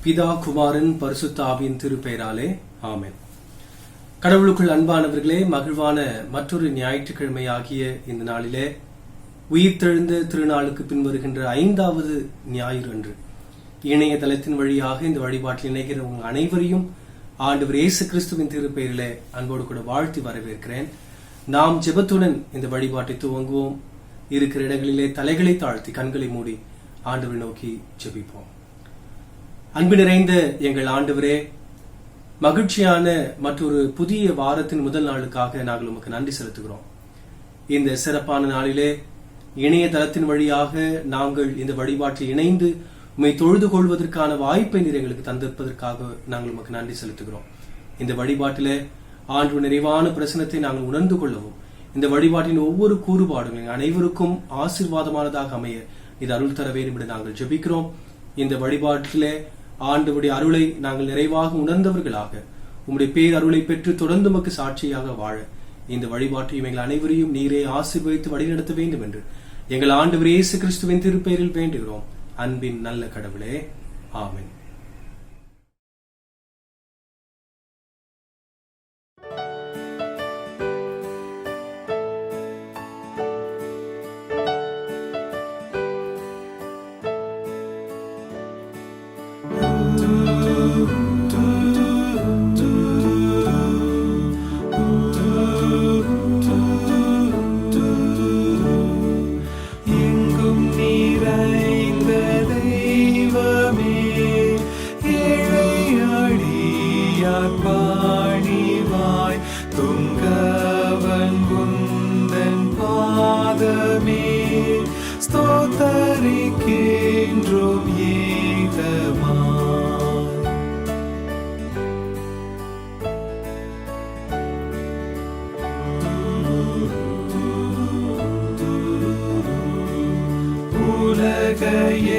பிதா, குமாரன், பரிசுத்த ஆவியின் திருப்பெயராலே ஆமென். கடவுளுக்குள் அன்பானவர்களே, மகிழ்வான மற்றொரு ஞாயிற்றுக்கிழமை ஆகிய இந்த நாளிலே உயிர்த்தெழுந்த திருநாளுக்கு பின் வருகின்ற 5வது ஞாயிறு அன்று இணையதளத்தின் வழியாக இந்த வழிபாட்டில் இணைகிற உங்கள் அனைவரையும் ஆண்டவர் இயேசு கிறிஸ்துவின் திருப்பெயரிலே அன்போடு கூட வாழ்த்தி வரவேற்கிறேன். நாம் ஜெபத்துடன் இந்த வழிபாட்டை துவங்குவோம். இருக்கிற இடங்களிலே தலைகளை தாழ்த்தி கண்களை மூடி ஆண்டவரை நோக்கி ஜெபிப்போம். அன்பு நிறைந்த எங்கள் ஆண்டவரே, மகிழ்ச்சியான மற்றொரு புதிய வாரத்தின் முதல் நாளுக்காக நாங்கள் உமக்கு நன்றி செலுத்துகிறோம். இந்த சிறப்பான நாளிலே இணையதளத்தின் வழியாக நாங்கள் இந்த வழிபாட்டில் இணைந்து உம்மை தொழுது கொள்வதற்கான வாய்ப்பை நீர் எங்களுக்கு தந்திருப்பதற்காக நாங்கள் உமக்கு நன்றி செலுத்துகிறோம். இந்த வழிபாட்டிலே ஆண்டு நிறைவான பிரசனத்தை நாங்கள் உணர்ந்து கொள்ளவும், இந்த வழிபாட்டின் ஒவ்வொரு கூறுபாடும் எங்கள் அனைவருக்கும் ஆசீர்வாதமானதாக அமைய இது அருள் தர வேண்டும் என்று நாங்கள் ஜெபிக்கிறோம். இந்த வழிபாட்டிலே ஆண்டவருடைய அருளை நாங்கள் நிறைவாக உணர்ந்தவர்களாக உம்முடைய பேர் அருளை பெற்று தொடர்ந்து உமக்கு சாட்சியாக வாழ இந்த வழிபாட்டையும் எங்கள் அனைவரையும் நீரே ஆசீர்வதித்து வழிநடத்த வேண்டும் என்று எங்கள் ஆண்டவர் இயேசு கிறிஸ்துவின் திருப்பெயரில் வேண்டுகிறோம். அன்பின் நல்ல கடவுளே, ஆமென்.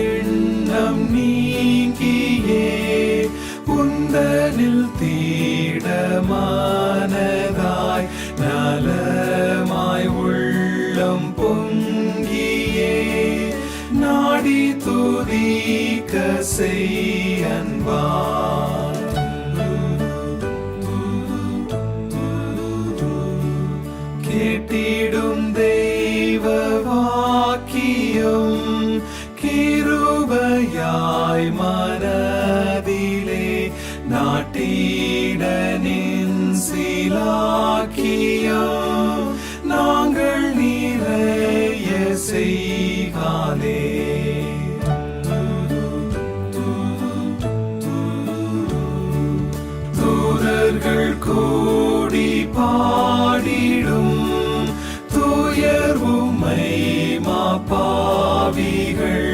எண்ணம் நீங்கியே உந்தனில் தீடமானதாய் நலமாய் உள்ளம் பொங்கியே நாடி துதிக்க செய் அன்பாய். கேட்டிடும் தெய்வ வாக்கியம் கிருபையாய் மனதிலே நாட்டிடனின் சிலாக்கியம் நாங்கள் நிறைய செய்காலே. தூரர்கள் கூடி பாடிடும் துயர்வுமை மாப்பாவிகள்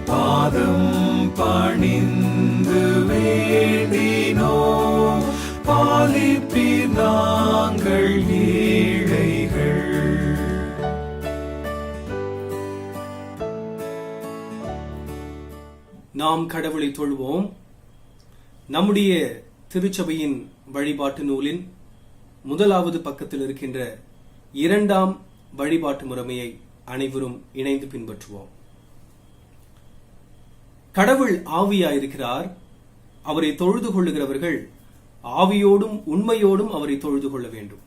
பாதம் பணிந்து வேண்டினோ பாலிப்பீர் நாங்கள் ஏழைகள். நாம் கடவுளை தொழுவோம். நம்முடைய திருச்சபையின் வழிபாட்டு நூலின் 1வது பக்கத்தில் இருக்கின்ற 2ஆம் வழிபாட்டு முறைமையை அனைவரும் இணைந்து பின்பற்றுவோம். கடவுள் ஆவியாயிருக்கிறார். அவரை தொழுது கொள்ளுகிறவர்கள் ஆவியோடும் உண்மையோடும் அவரை தொழுது கொள்ள வேண்டும்.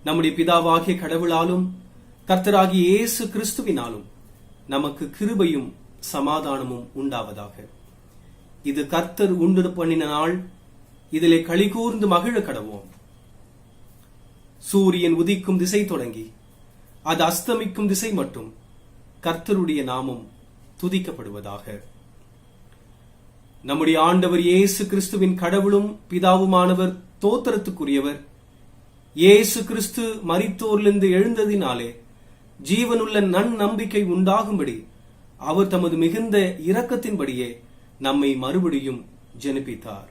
நம்முடைய பிதாவாகிய கடவுளாலும் கர்த்தராகிய இயேசு கிறிஸ்துவினாலும் நமக்கு கிருபையும் சமாதானமும் உண்டாவதாக. இது கர்த்தர் உண்டு பண்ணின நாள், இதிலே களிகூர்ந்து மகிழ கடவோம். சூரியன் உதிக்கும் திசை தொடங்கி அது அஸ்தமிக்கும் திசை மட்டும் கர்த்தருடைய நாமம் துதிக்கப்படுவதாக. நம்முடைய ஆண்டவர் இயேசு கிறிஸ்துவின் கடவுளும் பிதாவுமானவர் தோத்திரத்துக்குரியவர். இயேசு கிறிஸ்து மரித்தோரிலிருந்து எழுந்ததினாலே ஜீவனுள்ள நம்பிக்கை உண்டாகும்படி அவர் தமது மிகுந்த இரக்கத்தின்படியே நம்மை மறுபடியும் ஜெனிப்பித்தார்.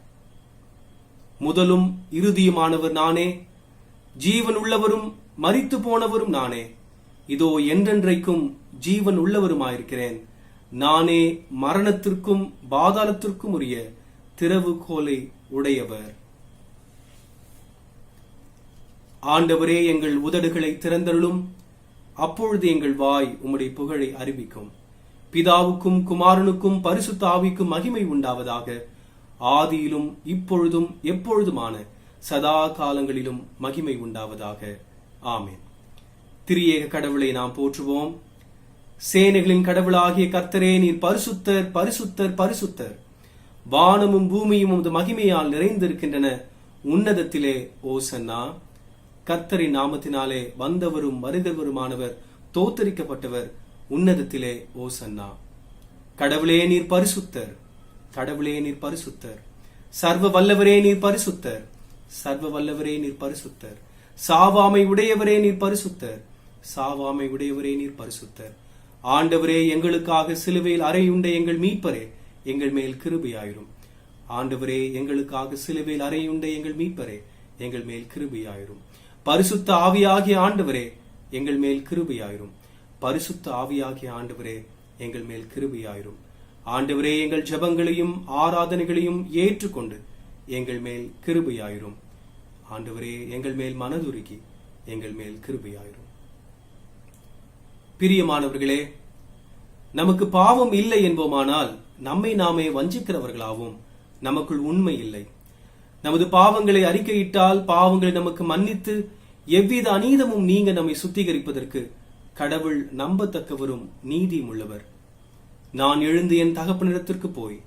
முதலும் இறுதியுமானவர் நானே, ஜீவன் உள்ளவரும் மரித்து போனவரும் நானே. இதோ என்றென்றைக்கும் ஜீவன் உள்ளவருமாயிருக்கிறேன். நானே மரணத்திற்கும் பாதாளத்திற்கும் உரிய திறவுகோலை உடையவர். ஆண்டவரே, எங்கள் உதடுகளை திறந்தருளும், அப்பொழுது எங்கள் வாய் உம்முடைய புகழை அறிவிக்கும். பிதாவுக்கும் குமாரனுக்கும் பரிசுத்த ஆவிக்கும் மகிமை உண்டாவதாக. ஆதியிலும் இப்பொழுதும் எப்பொழுதுமான சதா காலங்களிலும் மகிமை உண்டாவதாக. ஆமென். திரியேக கடவுளை நாம் போற்றுவோம். சேனைகளின் கடவுளாகிய கர்த்தரே, நீர் பரிசுத்தர், பரிசுத்தர், பரிசுத்தர். வானமும் பூமியும் உமது மகிமையால் நிறைந்திருக்கின்றன. உன்னதத்திலே ஓசன்னா. கர்த்தரின் நாமத்தினாலே வந்தவரும் வருகிறவருமானவர் தோத்தரிக்கப்பட்டவர். உன்னதத்திலே ஓசன்னா. கடவுளே, நீர் பரிசுத்தர். கடவுளே, நீர் பரிசுத்தர். சர்வ வல்லவரே, நீர் பரிசுத்தர். சர்வ வல்லவரே, நீர் பரிசுத்தர். சாவாமை உடையவரே, நீர் பரிசுத்தர். சாவாமை உடையவரே, நீர் பரிசுத்தர். ஆண்டவரே, எங்களுக்காக சிலுவையில் அறையுண்ட எங்கள் மீட்பரே, எங்கள் மேல் கிருபையாயிரும். ஆண்டவரே, எங்களுக்காக சிலுவையில் அறையுண்ட எங்கள் மீட்பரே, எங்கள் மேல் கிருபையாயிரும். பரிசுத்த ஆவியாகிய ஆண்டவரே, எங்கள் மேல் கிருபையாயிரும். பரிசுத்த ஆவியாகிய ஆண்டவரே, எங்கள் மேல் கிருபையாயிரும். ஆண்டவரே, எங்கள் ஜெபங்களையும் ஆராதனைகளையும் ஏற்றுக்கொண்டு எங்கள் மேல் கிருபையாயிரும். ஆண்டவரே, எங்கள் மேல் மனதுருகி எங்கள் மேல் கிருபையாயிரும். பிரியமானவர்களே, நமக்கு பாவம் இல்லை என்போமானால் நம்மை நாமே வஞ்சிக்கிறவர்களாவும். நமக்குள் உண்மை இல்லை. நமது பாவங்களை அறிக்கையிட்டால் பாவங்களை நமக்கு மன்னித்து எவ்வித அநீதமும் நீங்க நம்மை சுத்திகரிப்பதற்கு கடவுள் நம்பத்தக்கவரும் நீதியும் உள்ளவர். நான் எழுந்து என் தகப்பனிடத்திற்கு போய்,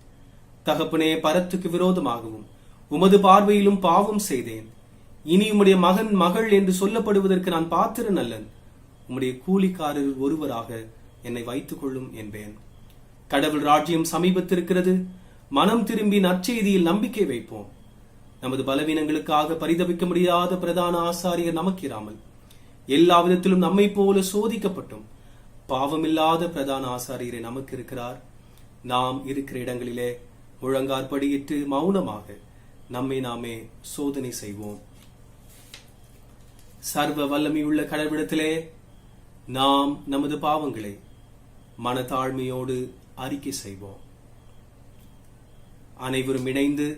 தகப்பனே, பரத்துக்கு விரோதமாகவும் உமது பார்வையிலும் பாவம் செய்தேன். இனி உம்முடைய மகன் மகள் என்று சொல்லப்படுவதற்கு நான் பாத்திரன் அல்லன். உம்முடைய கூலிக்காரரில் ஒருவராக என்னை வைத்துக் கொள்ளும் என்பேன். கடவுள் ராஜ்யம் சமீபத்திருக்கிறது. மனம் திரும்பி நற்செய்தியில் நம்பிக்கை வைப்போம். நமது பலவீனங்களுக்காக பரிதபிக்க முடியாத பிரதான ஆசாரியர் நமக்கிராமல் எல்லா விதத்திலும் நம்மை போல சோதிக்கப்பட்டும் பாவமில்லாத பிரதான ஆசாரியரை நமக்கு இருக்கிறார். நாம் இருக்கிற இடங்களிலே முழங்காற்படியிட்டு மௌனமாக நம்மை நாமே சோதனை செய்வோம். சர்வ வல்லமையுள்ள கடவுளிடத்திலே நாம் நமது பாவங்களை மனத்தாழ்மையோடு அறிக்கை செய்வோம். அனைவரும் இணைந்து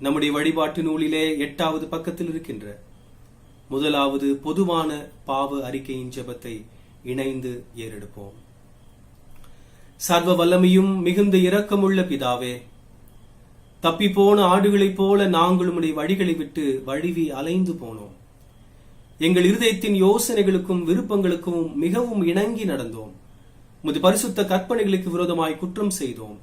நம்முடைய வழிபாட்டு நூலிலே 8வது பக்கத்தில் இருக்கின்ற முதலாவது பொதுவான பாவ அறிக்கையின் ஜெபத்தை இணைந்து ஏறெடுப்போம். சர்வ வல்லமையும் மிகுந்த இரக்கமுள்ள பிதாவே, தப்பிப்போன ஆடுகளைப் போல நாங்கள் உம்முடைய வழிகளை விட்டு வழுவி அலைந்து போனோம். எங்கள் இருதயத்தின் யோசனைகளுக்கும் விருப்பங்களுக்கும் மிகவும் இணங்கி நடந்தோம். உமது பரிசுத்த கற்பனைகளுக்கு விரோதமாய் குற்றம் செய்தோம்.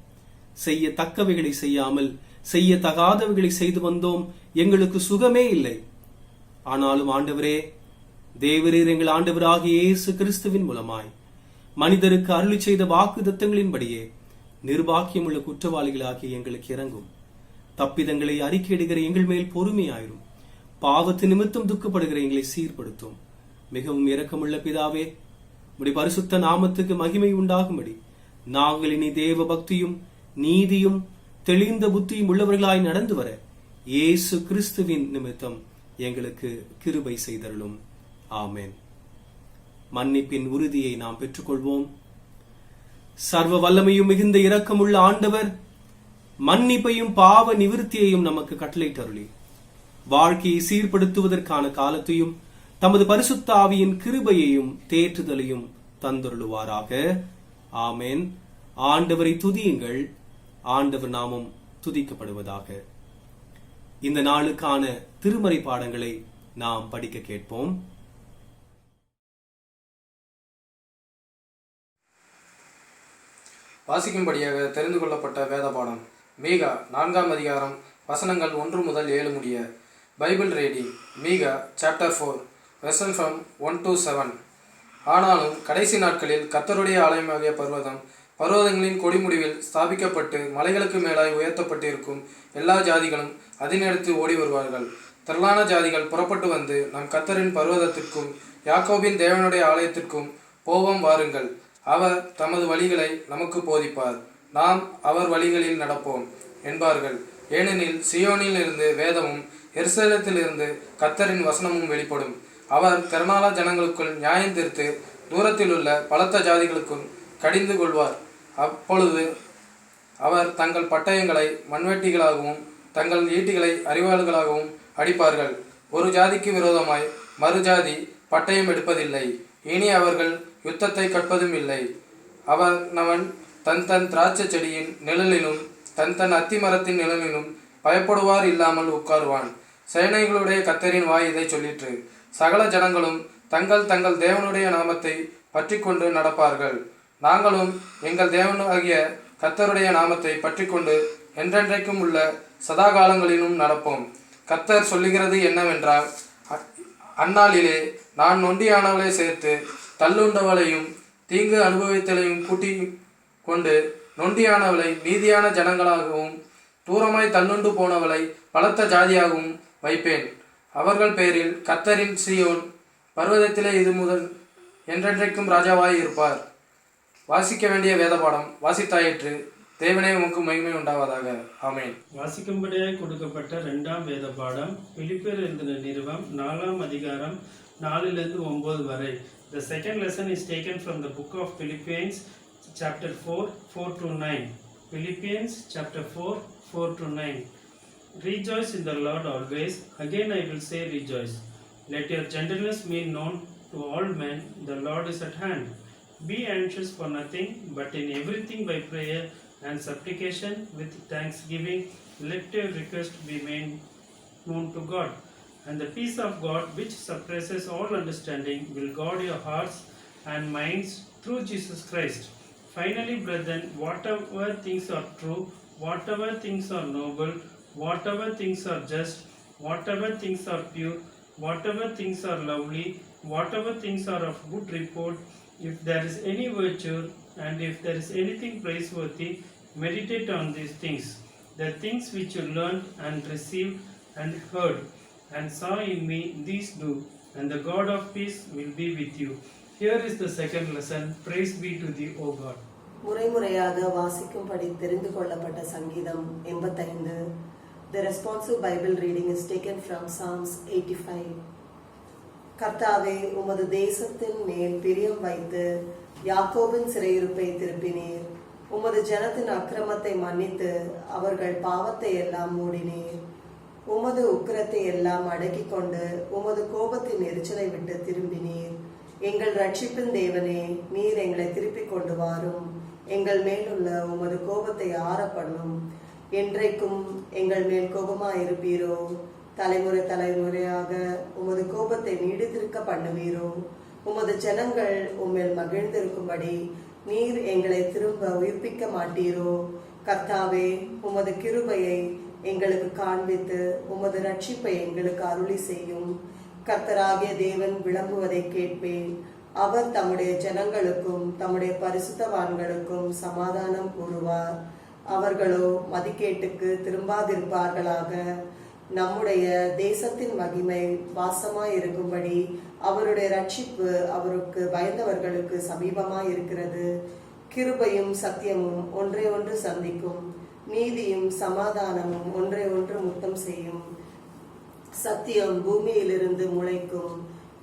செய்ய தக்கவைகளை செய்யாமல் செய்ய தகாதவைகளை செய்து வந்தோம். எங்களுக்கு சுகமே இல்லை. ஆனாலும் ஆண்டவரே, தேவரீர் எங்கள் ஆண்டவராகிய இயேசு கிறிஸ்துவின் மூலமாய் மனிதருக்கு அருளி செய்த வாக்கு தத்தங்களின்படியே நிர்பாக்கியமுள்ள குற்றவாளிகளாகிய எங்களுக்கு இறங்கும். தப்பிதங்களை அறிக்கையிடுகிற எங்கள் மேல் பொறுமையாயிரும். பாவத்து நிமித்தம் துக்கப்படுகிற எங்களை சீர்படுத்தும். மிகவும் இரக்கமுள்ள பிதாவே, உம்முடைய பரிசுத்த நாமத்துக்கு மகிமை உண்டாகும்படி நாங்கள் இனி தேவ பக்தியும் நீதியும் தெளிந்த புத்தியும் உள்ளவர்களாய் நடந்து வர இயேசு கிறிஸ்துவின் நிமித்தம் எங்களுக்கு கிருபை செய்தருளும். ஆமென். மன்னிப்பின் உறுதியை நாம் பெற்றுக்கொள்வோம். சர்வ வல்லமையும் மிகுந்த இரக்கமுள்ள ஆண்டவர் மன்னிப்பையும் பாவ நிவிருத்தியையும் நமக்கு கட்டளையிட்டருளி வாழ்க்கையை சீர்படுத்துவதற்கான காலத்தையும் தமது பரிசுத்த ஆவியின் கிருபையையும் தேற்றுதலையும் தந்தருளுவாராக. ஆமென். ஆண்டவரை துதியுங்கள். ஆண்டவர் நாமம் துதிக்கப்படுவதாக. இந்த நாளுக்கான திருமறை பாடங்களை நாம் படிக்க கேட்போம். வாசிக்கும்படியாக தெரிந்து கொள்ளப்பட்ட வேத பாடம் மீகா 4ஆம் அதிகாரம் வசனங்கள் 1 முதல் 7 முடிய. Bible reading Micah chapter 4 version from 1 to 7. ஆனாலும் கடைசி நாட்களில் கர்த்தருடைய ஆலயமாகிய பர்வதங்களின் கொடிமுடிவில் ஸ்தாபிக்கப்பட்டு மலைகளுக்கு மேலாய் உயர்த்தப்பட்டிருக்கும் எல்லா ஜாதிகளும் அதனிடத்து ஓடி வருவார்கள். திரளான ஜாதிகள் புறப்பட்டு வந்து நம் கர்த்தரின் பர்வதத்திற்கும் யாக்கோபின் தேவனுடைய ஆலயத்திற்கும் போவோம் வாருங்கள். அவர் தமது வழிகளை நமக்கு போதிப்பார், நாம் அவர் வழிகளில் நடப்போம் என்பார்கள். ஏனெனில் சியோனில் இருந்து வேதமும் எருசலேத்திலிருந்து கர்த்தரின் வசனமும் வெளிப்படும். அவர் திரளான ஜனங்களுக்குள் நியாயம் தீர்த்து தூரத்தில் உள்ள பலத்த ஜாதிகளுக்கும் கடிந்து கொள்வார். அப்பொழுது அவர் தங்கள் பட்டயங்களை மண்வெட்டிகளாகவும் தங்கள் ஈட்டிகளை அறிவாள்களாகவும் அடிப்பார்கள். ஒரு ஜாதிக்கு விரோதமாய் மறு ஜாதி பட்டயம் எடுப்பதில்லை. இனி அவர்கள் யுத்தத்தை கற்பதும் இல்லை. அவன் தன் தன் திராட்சை செடியின் நிழலிலும் தன் தன் அத்தி மரத்தின் நிழலிலும் பயப்படுவார் இல்லாமல் உட்காருவான். சேனைகளுடைய கர்த்தரின் வாய் இதை சொல்லிற்று. சகல ஜனங்களும் தங்கள் தங்கள் தேவனுடைய நாமத்தை பற்றி கொண்டு நடப்பார்கள். நாங்களும் எங்கள் தேவனாகிய கர்த்தருடைய நாமத்தை பற்றி கொண்டு என்றென்றைக்கும் உள்ள சதா காலங்களிலும் நடப்போம். கர்த்தர் சொல்லுகிறது என்னவென்றால், அந்நாளிலே நான் நொண்டியானவளை சேர்த்து தள்ளுண்டவளையும் தீங்கு அனுபவித்தலையும் கூட்டி கொண்டு நொண்டியானவளை மீதியான ஜனங்களாகவும் தூரமாய் தள்ளுண்டு போனவளை பலத்த ஜாதியாகவும் வைப்பேன். அவர்கள் பேரில் கர்த்தரின் சீயோன் பர்வதத்திலே இது முதல் என்றென்றைக்கும் ராஜாவாய் இருப்பார். வாசிக்க வேண்டிய வேத பாடம் வாசித்தாயிற்று. தேவனே உமக்கு மகிமை உண்டாவதாக. ஆமென். வாசிக்கும்படியாய் கொடுக்கப்பட்ட 2ஆம் வேத பாடம் பிலிப்பியர் எழுதின நிருபம் 4ஆம் அதிகாரம் 4-9 வரை. The second lesson is taken from the book of Philippians chapter 4:4-9. Philippians chapter 4:4-9. Rejoice in the Lord always. Again I will say rejoice. Let your gentleness be known to all men. The Lord is at hand. Be anxious for nothing, but in everything by prayer and supplication with thanksgiving let your request be made known to God. And the peace of God, which surpasses all understanding, will guard your hearts and minds through Jesus Christ. Finally, brethren, whatever things are true, whatever things are noble, whatever things are just, whatever things are pure, whatever things are lovely, whatever things are of good report, if there is any virtue and if there is anything praiseworthy, meditate on these things. The things which you learned and received and heard and saw in me, these do, and the God of peace will be with you. Here is the second lesson. Praise be to thee, O God. முறைமுறையாக வாசிக்கும்படி தெரிந்து கொள்ளப்பட்ட சங்கீதம் 85. The responsive Bible reading is taken from Psalms 85. கர்த்தாவே, உமது தேசத்தின் மேல் பிரியம் வைத்து யாக்கோபின் சிறையிருப்பை திருப்பினீர். உமது ஜனத்தின் அக்கிரமத்தை மன்னித்து அவர்கள் பாவத்தை எல்லாம் மூடினீர். உமது உக்கிரத்தை எல்லாம் அடக்கிக் கொண்டு உமது கோபத்தின் எரிச்சலை விட்டு திரும்பினீர். எங்கள் ரட்சிப்பின் தேவனே, நீர் எங்களை திருப்பிக் கொண்டு வாரும். எங்கள் மேலுள்ள உமது கோபத்தை ஆற பண்ணும். என்றைக்கும் எங்கள் மேல் கோபமாயிருப்பீரோ? தலைமுறை தலைமுறையாக உமது கோபத்தை நீடித்திருக்க பண்ணுவீரோ? உமது ஜனங்கள் உம்மேல் மகிழ்ந்திருக்கும்படி நீர் எங்களை திரும்ப உயிர்ப்பிக்க மாட்டீரோ? கர்த்தாவே, உமது கிருபையை எங்களுக்கு காண்பித்து உமது ரட்சிப்பை எங்களுக்கு அருளி செய்யும். கர்த்தராகிய தேவன் விளம்புவதை கேட்பேன். அவர் தம்முடைய ஜனங்களுக்கும் தம்முடைய பரிசுத்தவான்களுக்கும் சமாதானம் கூறுவார். அவர்களோ மதிக்கேட்டுக்கு திரும்பாதிருப்பார்களாக. நம்முடைய தேசத்தின் மகிமை வாசமாய் இருக்கும்படி அவருடைய ரட்சிப்பு அவருக்கு பயந்தவர்களுக்கு சமீபமாய் இருக்கிறது. கிருபையும் சத்தியமும் ஒன்றை ஒன்று சந்திக்கும். நீதியும் சமாதானமும் ஒன்றை ஒன்று முத்தம் செய்யும். சத்தியம் பூமியிலிருந்து முளைக்கும்.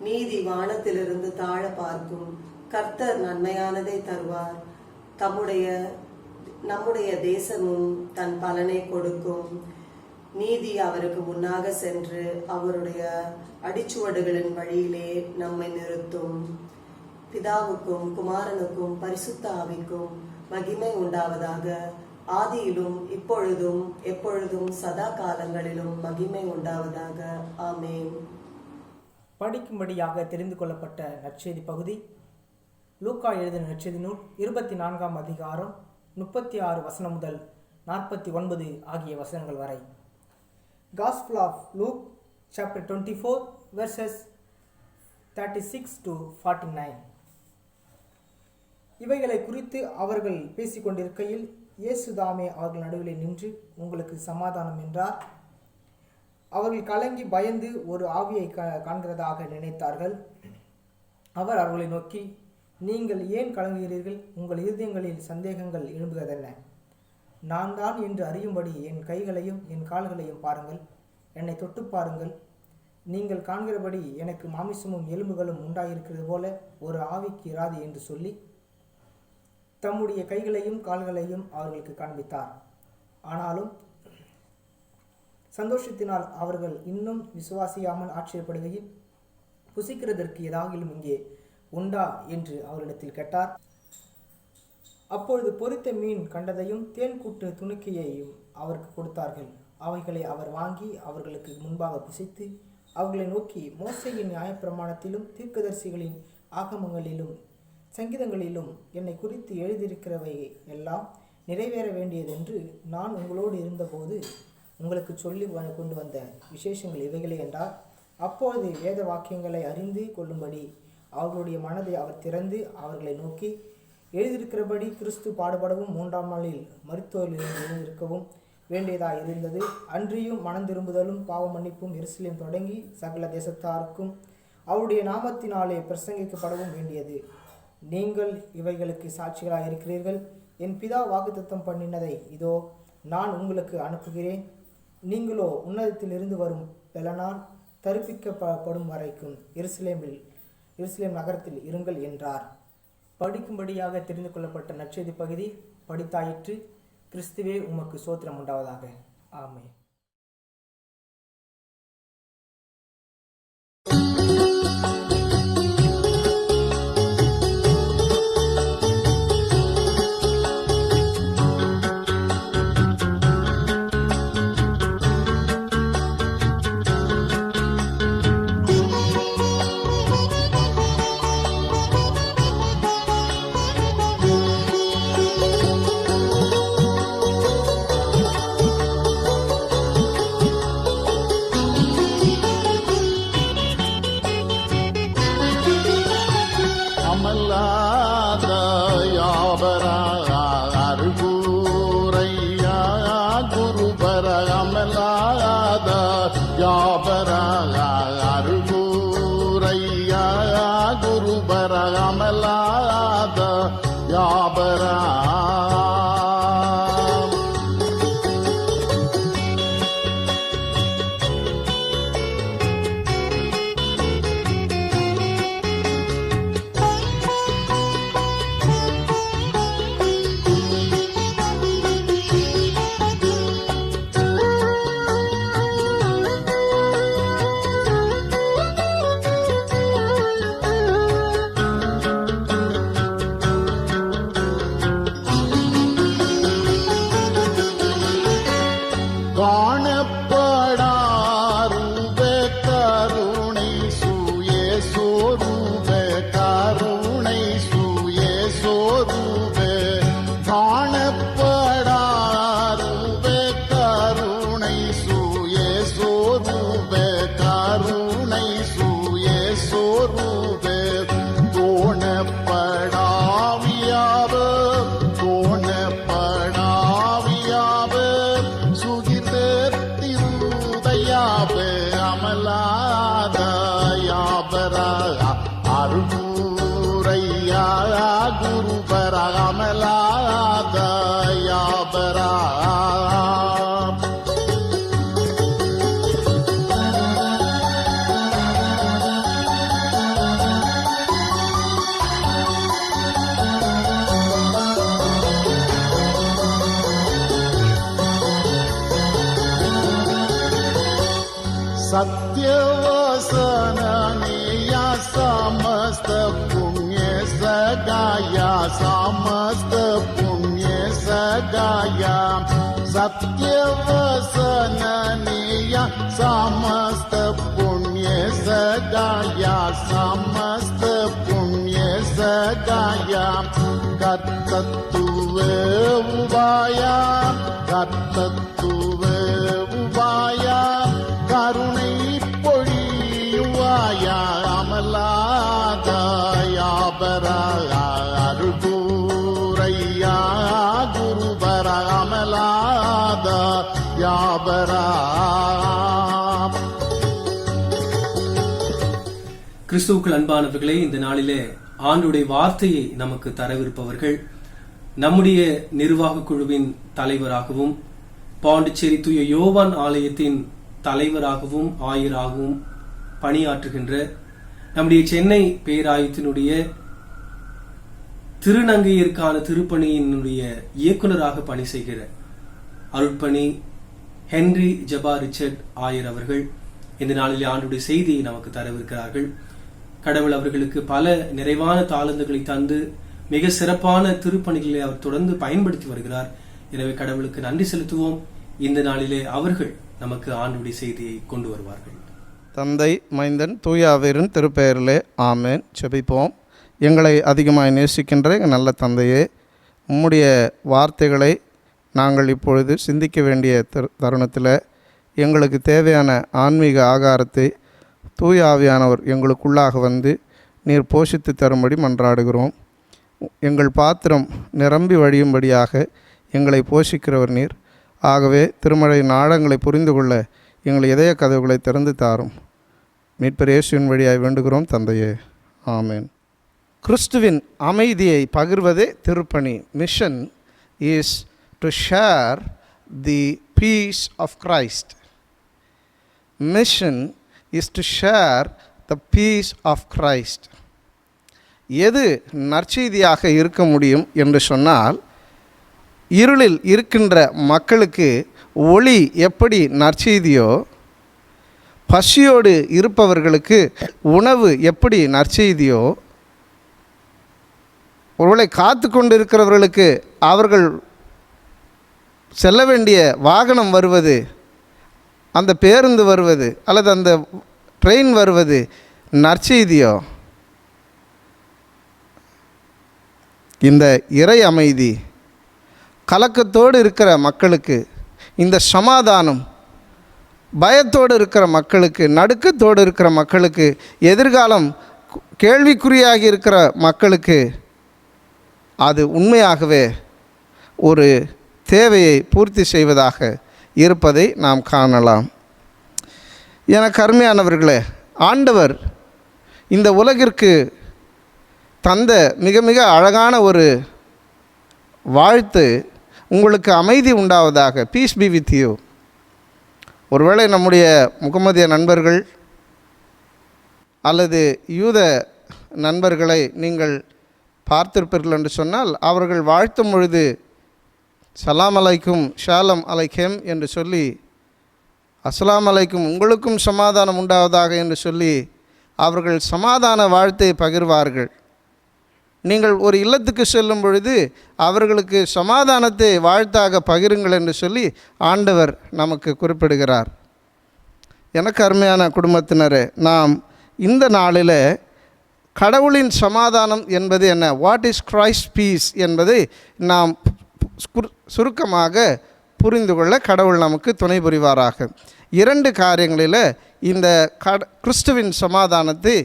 நீதி வானத்திலிருந்து தாழ பார்க்கும். கர்த்தர் நன்மையானதை தருவார். நம்முடைய தேசமும் தன் பலனை கொடுக்கும். நீதி அவருக்கு முன்னாக சென்று அவருடைய அடிச்சுவடுகளின் வழியிலே நம்மை நிறுத்தும். பிதாவுக்கும் குமாரனுக்கும் பரிசுத்த ஆவிக்கும் மகிமை உண்டாவதாக. ஆதியிலும் இப்பொழுதும் எப்பொழுதும் சதா காலங்களிலும் மகிமை உண்டாவதாக. ஆமென். படிக்கும்படியாக தெரிந்து கொள்ளப்பட்ட நற்செய்தி பகுதி லூக்கா எழுதின நற்செய்தி நூல் 24ஆம் அதிகாரம் 36 வசனம் முதல் 49 ஆகிய வசனங்கள் வரை. Gospel of Luke chapter 24 verses 36 to 49. இவைகளை குறித்து அவர்கள் பேசிக்கொண்டிருக்கையில் இயேசுதாமே அவர்கள் நடுவிலே நின்று, உங்களுக்கு சமாதானம் என்றார். அவர்கள் கலங்கி பயந்து ஒரு ஆவியை காண்கிறதாக நினைத்தார்கள். அவர் அவர்களை நோக்கி, நீங்கள் ஏன் கலங்குகிறீர்கள்? உங்கள் இருதயங்களில் சந்தேகங்கள் எழும்புவதென்ன? நான் தான் என்று அறியும்படி என் கைகளையும் என் கால்களையும் பாருங்கள், என்னை தொட்டு பாருங்கள். நீங்கள் காண்கிறபடி எனக்கு மாமிசமும் எலும்புகளும் உண்டாயிருக்கிறது போல ஒரு ஆவிக்கு இராது என்று சொல்லி தம்முடைய கைகளையும் கால்களையும் அவர்களுக்கு காண்பித்தார். ஆனாலும் சந்தோஷத்தினால் அவர்கள் இன்னும் விசுவாசியாமல் ஆச்சரியப்படுகையில், புசிக்கிறதற்கு ஏதாகிலும் இங்கே உண்டா என்று அவரிடத்தில் கேட்டார். அப்பொழுது பொரித்த மீன் கண்டதையும் தேன் கூட்டு துணுக்கியையும் அவருக்கு கொடுத்தார்கள். அவைகளை அவர் வாங்கி அவர்களுக்கு முன்பாக புசித்து அவர்களை நோக்கி, மோசேயின் நியாயப்பிரமாணத்திலும் தீர்க்கதரிசிகளின் ஆகமங்களிலும் சங்கீதங்களிலும் என்னை குறித்து எழுதியிருக்கிறவை எல்லாம் நிறைவேற வேண்டியதென்று நான் உங்களோடு இருந்தபோது உங்களுக்கு சொல்லி கொண்டு வந்த விசேஷங்கள் இவைகளே என்றார். அப்பொழுது வேத வாக்கியங்களை அறிந்து கொள்ளும்படி அவர்களுடைய மனதை அவர் திறந்து அவர்களை நோக்கி, எழுதியிருக்கிறபடி கிறிஸ்து பாடுபடவும் 3ஆம் நாளில் மரித்தோரிலிருந்து எழுந்திருக்கவும் வேண்டியதாக இருந்தது. அன்றியும் மனம் திரும்புதலும் பாவ மன்னிப்பும் எருசலேம் தொடங்கி சகல தேசத்தாருக்கும் அவருடைய நாமத்தினாலே பிரசங்கிக்கப்படவும் வேண்டியது. நீங்கள் இவைகளுக்கு சாட்சிகளாக இருக்கிறீர்கள். என் பிதா வாக்குத்தத்தம் பண்ணினதை இதோ நான் உங்களுக்கு அனுப்புகிறேன். நீங்களோ உன்னதத்திலிருந்து வரும் பெலனால் தரிப்பிக்கப்படும் வரைக்கும் எருசலேம் நகரத்தில் இருங்கள் என்றார். படிக்கும்படியாக தெரிந்து கொள்ளப்பட்ட நற்செய்தி பகுதி படித்தாயிற்று. கிறிஸ்துவே உமக்கு சோத்திரம் உண்டாவதாக. ஆமென். அமல்லாத யாபரா அருகூரையா குருபர அமலாத யாபரா அருகூரையா குருபர அமலாத யாபரா காணப்படாரூபே கருணை சூயே சோரூபே கருணை சூயே சோரூபே காணப்படாரூபே கருணை சூயே சோரூபே கருணை சூயே சோரூபே தோணப்படாவியாவ அமலாத யாபரா அருகூரையா குருபர அமலாத யாபரா. सत्यवसननीया समस्त पुण्य सगाया समस्त पुण्य सगाया सत्यवसननीया समस्त पुण्य सगाया समस्त पुण्य सगाया कर्तत्व उबाया कर्तत्व उबाया கருணை பொழியுவாயா அமலாத யாபரா அருகூரையா குருபர அமலாத யாபரா. கிறிஸ்துவுக்குள் அன்பானவர்களே, இந்த நாளிலே ஆண்டுடைய வார்த்தையை நமக்கு தரவிருப்பவர்கள் நம்முடைய நிர்வாக குழுவின் தலைவராகவும் பாண்டிச்சேரி தூய யோவான் ஆலயத்தின் தலைவராகவும் ஆயராகவும் பணியாற்றுகின்ற நம்முடைய சென்னை பேராயத்தினுடைய திருநங்கையருக்கான திருப்பணியினுடைய இயக்குநராக பணி செய்கிற அருட்பணி ஹென்றி ஜபா ரிச்சர்ட் ஆயர் அவர்கள் இந்த நாளிலே ஆண்டுடைய செய்தியை நமக்கு தரவிருக்கிறார்கள். கடவுள் அவர்களுக்கு பல நிறைவான தாளந்துகளை தந்து மிக சிறப்பான திருப்பணிகளை அவர் தொடர்ந்து பயன்படுத்தி வருகிறார். எனவே கடவுளுக்கு நன்றி செலுத்துவோம். இந்த நாளிலே அவர்கள் நமக்கு ஆண்டுடைய செய்தியை கொண்டு வருவார்கள். தந்தை, மைந்தன், தூயாவிரின் திருப்பெயரிலே ஆமேன். செபிப்போம். எங்களை அதிகமாக நேசிக்கின்ற எங்கள் நல்ல தந்தையே, உம்முடைய வார்த்தைகளை நாங்கள் இப்பொழுது சிந்திக்க வேண்டிய தருணத்தில் எங்களுக்கு தேவையான ஆன்மீக ஆகாரத்தை தூய ஆவியானவர் எங்களுக்குள்ளாக வந்து நீர் போஷித்து தரும்படி மன்றாடுகிறோம். எங்கள் பாத்திரம் நிரம்பி வழியும்படியாக எங்களை போஷிக்கிறவர் நீர். ஆகவே திருமறை நாடங்களை புரிந்து கொள்ள எங்கள் இதய கதவுகளை திறந்து தாரும். மீட்பர் இயேசுவின் வழியாய் வேண்டுகிறோம் தந்தையே, ஆமேன். கிறிஸ்துவின் அமைதியை பகிர்வதே திருப்பணி. Mission is to share the peace of Christ. Mission is to share the peace of Christ. எது நற்செய்தியாக இருக்க முடியும் என்று சொன்னால், இருளில் இருக்கின்ற மக்களுக்கு ஒளி எப்படி நற்செய்தியோ, பசியோடு இருப்பவர்களுக்கு உணவு எப்படி நற்செய்தியோ, ஒருவேளை காத்து கொண்டு இருக்கிறவர்களுக்கு அவர்கள் செல்ல வேண்டிய வாகனம் வருவது, அந்த பேருந்து வருவது அல்லது அந்த ட்ரெயின் வருவது நற்செய்தியோ, இந்த இறை அமைதி கலக்கத்தோடு இருக்கிற மக்களுக்கு, இந்த சமாதானம் பயத்தோடு இருக்கிற மக்களுக்கு, நடுக்கத்தோடு இருக்கிற மக்களுக்கு, எதிர்காலம் கேள்விக்குறியாகி இருக்கிற மக்களுக்கு அது உண்மையாகவே ஒரு தேவையை பூர்த்தி செய்வதாக இருப்பதை நாம் காணலாம். எனக்கு அருமையானவர்களே, ஆண்டவர் இந்த உலகிற்கு தந்த மிக மிக அழகான ஒரு வாழ்த்து, உங்களுக்கு அமைதி உண்டாவதாக, பீஸ் பி வித் யூ. ஒருவேளை நம்முடைய முகமதிய நண்பர்கள் அல்லது யூத நண்பர்களை நீங்கள் பார்த்திருப்பீர்கள் என்று சொன்னால், அவர்கள் வாழ்த்தும் பொழுது சலாம் அலைக்கும், ஷாலம் அலைக்கம் என்று சொல்லி, அஸ்லாம் அலைக்கும், உங்களுக்கும் சமாதானம் உண்டாவதாக என்று சொல்லி அவர்கள் சமாதான வாழ்த்தை பகிர்வார்கள். நீங்கள் ஒரு இல்லத்துக்கு செல்லும் பொழுது அவர்களுக்கு சமாதானத்தை வாழ்த்தாக பகிருங்கள் என்று சொல்லி ஆண்டவர் நமக்கு குறிப்பிடுகிறார். எனக்கு அருமையான குடும்பத்தினரே, நாம் இந்த நாளில் கடவுளின் சமாதானம் என்பது என்ன, வாட் இஸ் கிரைஸ்ட் பீஸ் என்பதை நாம் சுருக்கமாக புரிந்து கொள்ள கடவுள் நமக்கு துணை புரிவாராக. 2 காரியங்களில் இந்த கிறிஸ்துவின் சமாதானத்தை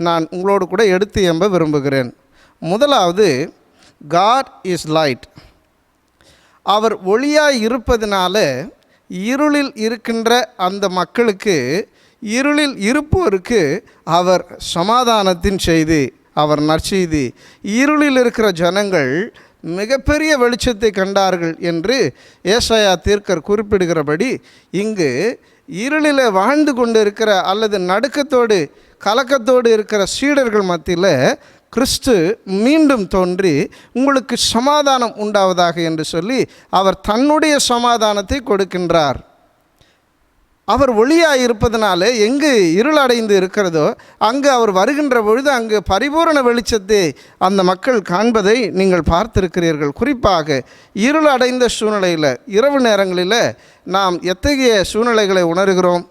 நான் உங்களோடு கூட எடுத்து எம்ப விரும்புகிறேன். முதலாவது, God is light. அவர் ஒளியாய் இருப்பதனால இருளில் இருக்கின்ற அந்த மக்களுக்கு, இருளில் இருப்போருக்கு அவர் சமாதானத்தின் செய்தி, அவர் நற்செய்தி. இருளில் இருக்கிற ஜனங்கள் மிகப்பெரிய வெளிச்சத்தை கண்டார்கள் என்று ஏசாயா தீர்க்கர் குறிப்பிடுகிறபடி, இங்கு இருளில் வாழ்ந்து கொண்டு இருக்கிற அல்லது நடுக்கத்தோடு கலக்கத்தோடு இருக்கிற சீடர்கள் மத்தியில் கிறிஸ்து மீண்டும் தோன்றி உங்களுக்கு சமாதானம் உண்டாவதாக என்று சொல்லி அவர் தன்னுடைய சமாதானத்தை கொடுக்கின்றார். அவர் ஒளியாக இருப்பதனால எங்கு இருளடைந்து இருக்கிறதோ அங்கு அவர் வருகின்ற பொழுது அங்கு பரிபூரண வெளிச்சத்தை அந்த மக்கள் காண்பதை நீங்கள் பார்த்திருக்கிறீர்கள். குறிப்பாக இருளடைந்த சூழ்நிலையில், இரவு நேரங்களில் நாம் எத்தகைய சூழ்நிலைகளை உணர்கிறோம்?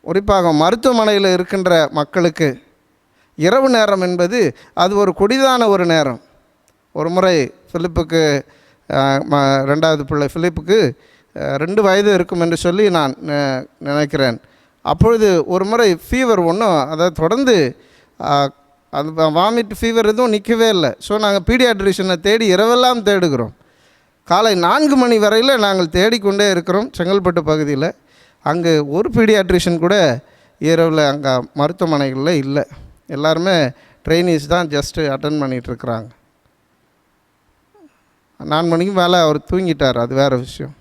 குறிப்பாக மருத்துவமனையில் இருக்கின்ற மக்களுக்கு இரவு நேரம் என்பது அது ஒரு கொடிதான ஒரு நேரம். ஒரு முறை பிலிப்புக்கு, 2வது பிள்ளை பிலிப்புக்கு 2 வயது இருக்கும் என்று சொல்லி நான் நினைக்கிறேன். அப்பொழுது ஒரு முறை ஃபீவர் ஒன்றும், அதாவது தொடர்ந்து அது வாமிட் ஃபீவர் எதுவும் நிற்கவே இல்லை. ஸோ நாங்கள் பீடியாட்ரிஷனை தேடி இரவெல்லாம் தேடுகிறோம். காலை 4 மணி வரையில் நாங்கள் தேடிக்கொண்டே இருக்கிறோம் செங்கல்பட்டு பகுதியில். அங்கே ஒரு பீடியாட்ரிஷன் கூட இரவில் அங்கே மருத்துவமனைகளில் இல்லை. எல்லாருமே ட்ரெயினிஸ் தான் ஜஸ்ட்டு அட்டன் பண்ணிகிட்ருக்குறாங்க. 4 மணிக்கு மேலே அவர் தூங்கிட்டார், அது வேறு விஷயம்.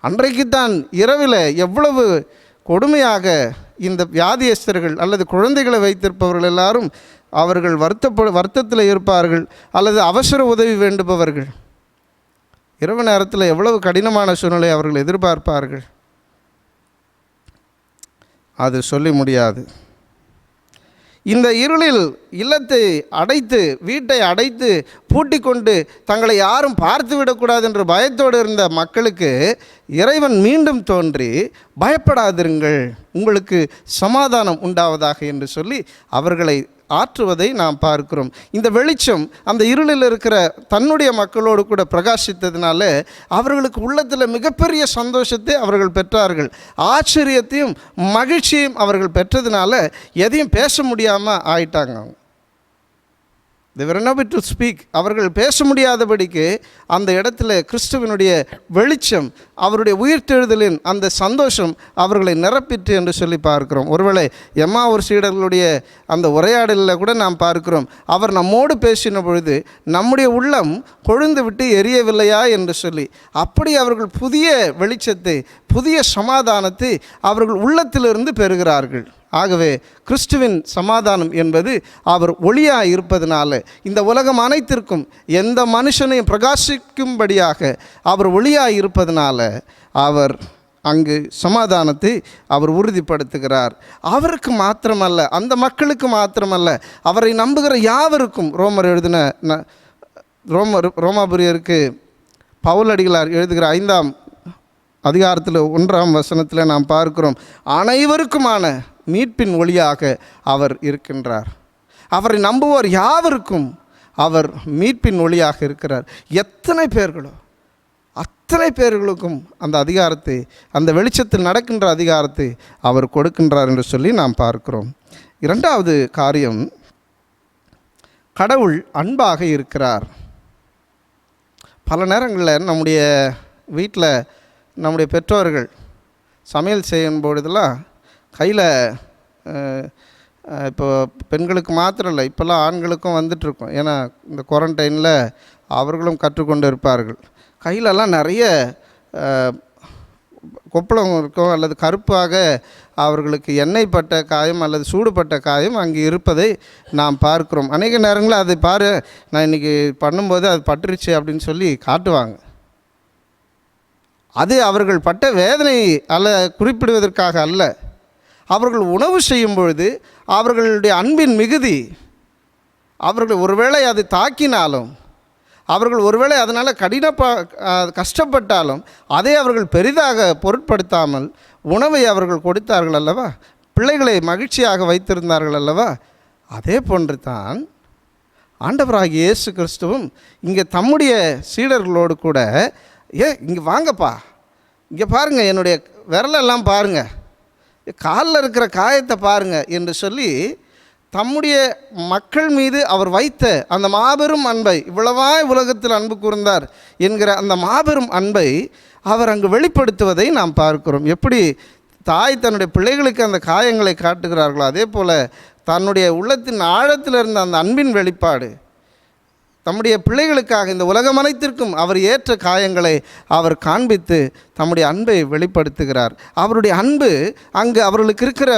அன்றைக்கு தான் இரவில் எவ்வளவு கொடுமையாக இந்த வியாதியஸ்தர்கள் அல்லது குழந்தைகளை வைத்திருப்பவர்கள் எல்லாரும் அவர்கள் வருத்தத்தில் இருப்பார்கள், அல்லது அவசர உதவி வேண்டுபவர்கள். இரவு நேரத்தில் எவ்வளவு கடினமான சூழ்நிலை அவர்கள் எதிர்பார்ப்பார்கள், அது சொல்லி முடியாது. இந்த இருளில் இல்லத்தை அடைத்து, வீட்டை அடைத்து பூட்டி கொண்டு தங்களை யாரும் பார்த்து விடக்கூடாது என்ற பயத்தோடு இருந்த மக்களுக்கு இறைவன் மீண்டும் தோன்றி, பயப்படாதிருங்கள், உங்களுக்கு சமாதானம் உண்டாவதாக என்று சொல்லி அவர்களை ஆற்றுவதை நாம் பார்க்கிறோம். இந்த வெளிச்சம் அந்த இருளில் இருக்கிற தன்னுடைய மக்களோடு கூட பிரகாசித்ததினால அவர்களுக்கு உள்ளத்தில் மிகப்பெரிய சந்தோஷத்தை அவர்கள் பெற்றார்கள். ஆச்சரியத்தையும் மகிழ்ச்சியும் அவர்கள் பெற்றதுனால எதையும் பேச முடியாமல் ஆயிட்டாங்க. they were unable to speak. அவர்கள் பேச முடியாதபடிக்கு அந்த இடத்துல கிறிஸ்துவினுடைய வெளிச்சம், அவருடைய உயிர்த்தெழுதலின் அந்த சந்தோஷம் அவர்களை நிரப்பிற்று என்று சொல்லி பார்க்கிறோம். ஒருவேளை எம்மாவூர் சீடர்களுடைய அந்த உரையாடலில் கூட நாம் பார்க்கிறோம், அவர் நம்மோடு பேசின பொழுது நம்முடைய உள்ளம் கொழுந்து விட்டு எரியவில்லையா என்று சொல்லி, அப்படி அவர்கள் புதிய வெளிச்சத்தை, புதிய சமாதானத்தை அவர்கள் உள்ளத்திலிருந்து பெறுகிறார்கள். ஆகவே கிறிஸ்துவின் சமாதானம் என்பது அவர் ஒளியாக இருப்பதனால, இந்த உலகம் அனைத்திற்கும் எந்த மனுஷனையும் பிரகாசிக்கும்படியாக அவர் ஒளியாக இருப்பதனால அவர் அங்கு சமாதானத்தை அவர் உறுதிப்படுத்துகிறார். அவருக்கு மாத்திரமல்ல, அந்த மக்களுக்கு மாத்திரமல்ல, அவரை நம்புகிற யாவருக்கும். ரோமர் எழுதின ரோமாபுரியருக்கு பவுலடிகளார் எழுதுகிற 5ஆம் அதிகாரத்தில் 1ஆம் வசனத்தில் நாம் பார்க்கிறோம், அனைவருக்குமான மீட்பின் ஒளியாக அவர் இருக்கின்றார். அவரை நம்புவோர் யாவருக்கும் அவர் மீட்பின் ஒளியாக இருக்கிறார். எத்தனை பேர்களோ அத்தனை பேர்களுக்கும் அந்த அதிகாரத்தை, அந்த வெளிச்சத்தில் நடக்கின்ற அதிகாரத்தை அவர் கொடுக்கின்றார் என்று சொல்லி நாம் பார்க்கிறோம். இரண்டாவது காரியம், கடவுள் அன்பாக இருக்கிறார். பல நேரங்களில் நம்முடைய வீட்டில் நம்முடைய பெற்றோர்கள் சமையல் செய்யும் பொழுதெல்லாம் கையில், இப்போ பெண்களுக்கு மாத்திரம் இல்லை, இப்போல்லாம் ஆண்களுக்கும் வந்துட்டுருக்கோம். ஏன்னா இந்த குவாரண்டைனில் அவர்களும் கற்றுக்கொண்டு இருப்பார்கள். கையிலெல்லாம் நிறைய கொப்பளம் இருக்கும், அல்லது கருப்பாக அவர்களுக்கு எண்ணெய் பட்ட காயம் அல்லது சூடுபட்ட காயம் அங்கே இருப்பதை நாம் பார்க்கிறோம். அநேக நேரங்களில் அதை பாரு, நான் இன்றைக்கி பண்ணும்போது அது பட்டுருச்சு அப்படின்னு சொல்லி காட்டுவாங்க. அது அவர்கள் பட்ட வேதனை அல்ல குறிப்பிடுவதற்காக அல்ல, அவர்கள் உணவு செய்யும் பொழுது அவர்களுடைய அன்பின் மிகுதி, அவர்கள் ஒருவேளை அது தாக்கினாலும், அவர்கள் ஒருவேளை அதனால் கஷ்டப்பட்டாலும் அதை அவர்கள் பெரிதாக பொருட்படுத்தாமல் உணவை அவர்கள் கொடுத்தார்கள் அல்லவா, பிள்ளைகளை மகிழ்ச்சியாக வைத்திருந்தார்கள் அல்லவா. அதே போன்று தான் ஆண்டவராகிய இயேசு கிறிஸ்துவும் இங்கே தம்முடைய சீடர்களோடு கூட, இங்கே வாங்கப்பா, இங்கே பாருங்கள், என்னுடைய விரலெல்லாம் பாருங்கள், காலில் இருக்கிற காயத்தை பாருங்கள் என்று சொல்லி தம்முடைய மக்கள் மீது அவர் வைத்த அந்த மாபெரும் அன்பை, இவ்வளவாய் உலகத்தில் அன்பு கூர்ந்தார் என்கிற அந்த மாபெரும் அன்பை அவர் அங்கு வெளிப்படுத்துவதை நாம் பார்க்கிறோம். எப்படி தாய் தன்னுடைய பிள்ளைகளுக்கு அந்த காயங்களை காட்டுகிறார்களோ, அதே போல் தன்னுடைய உள்ளத்தின் ஆழத்தில் இருந்த அந்த அன்பின் வெளிப்பாடு தம்முடைய பிள்ளைகளுக்காக இந்த உலகம் அனைத்திற்கும் அவர் ஏற்ற காயங்களை அவர் காண்பித்து தம்முடைய அன்பை வெளிப்படுத்துகிறார். அவருடைய அன்பு அங்கு அவர்களுக்கு இருக்கிற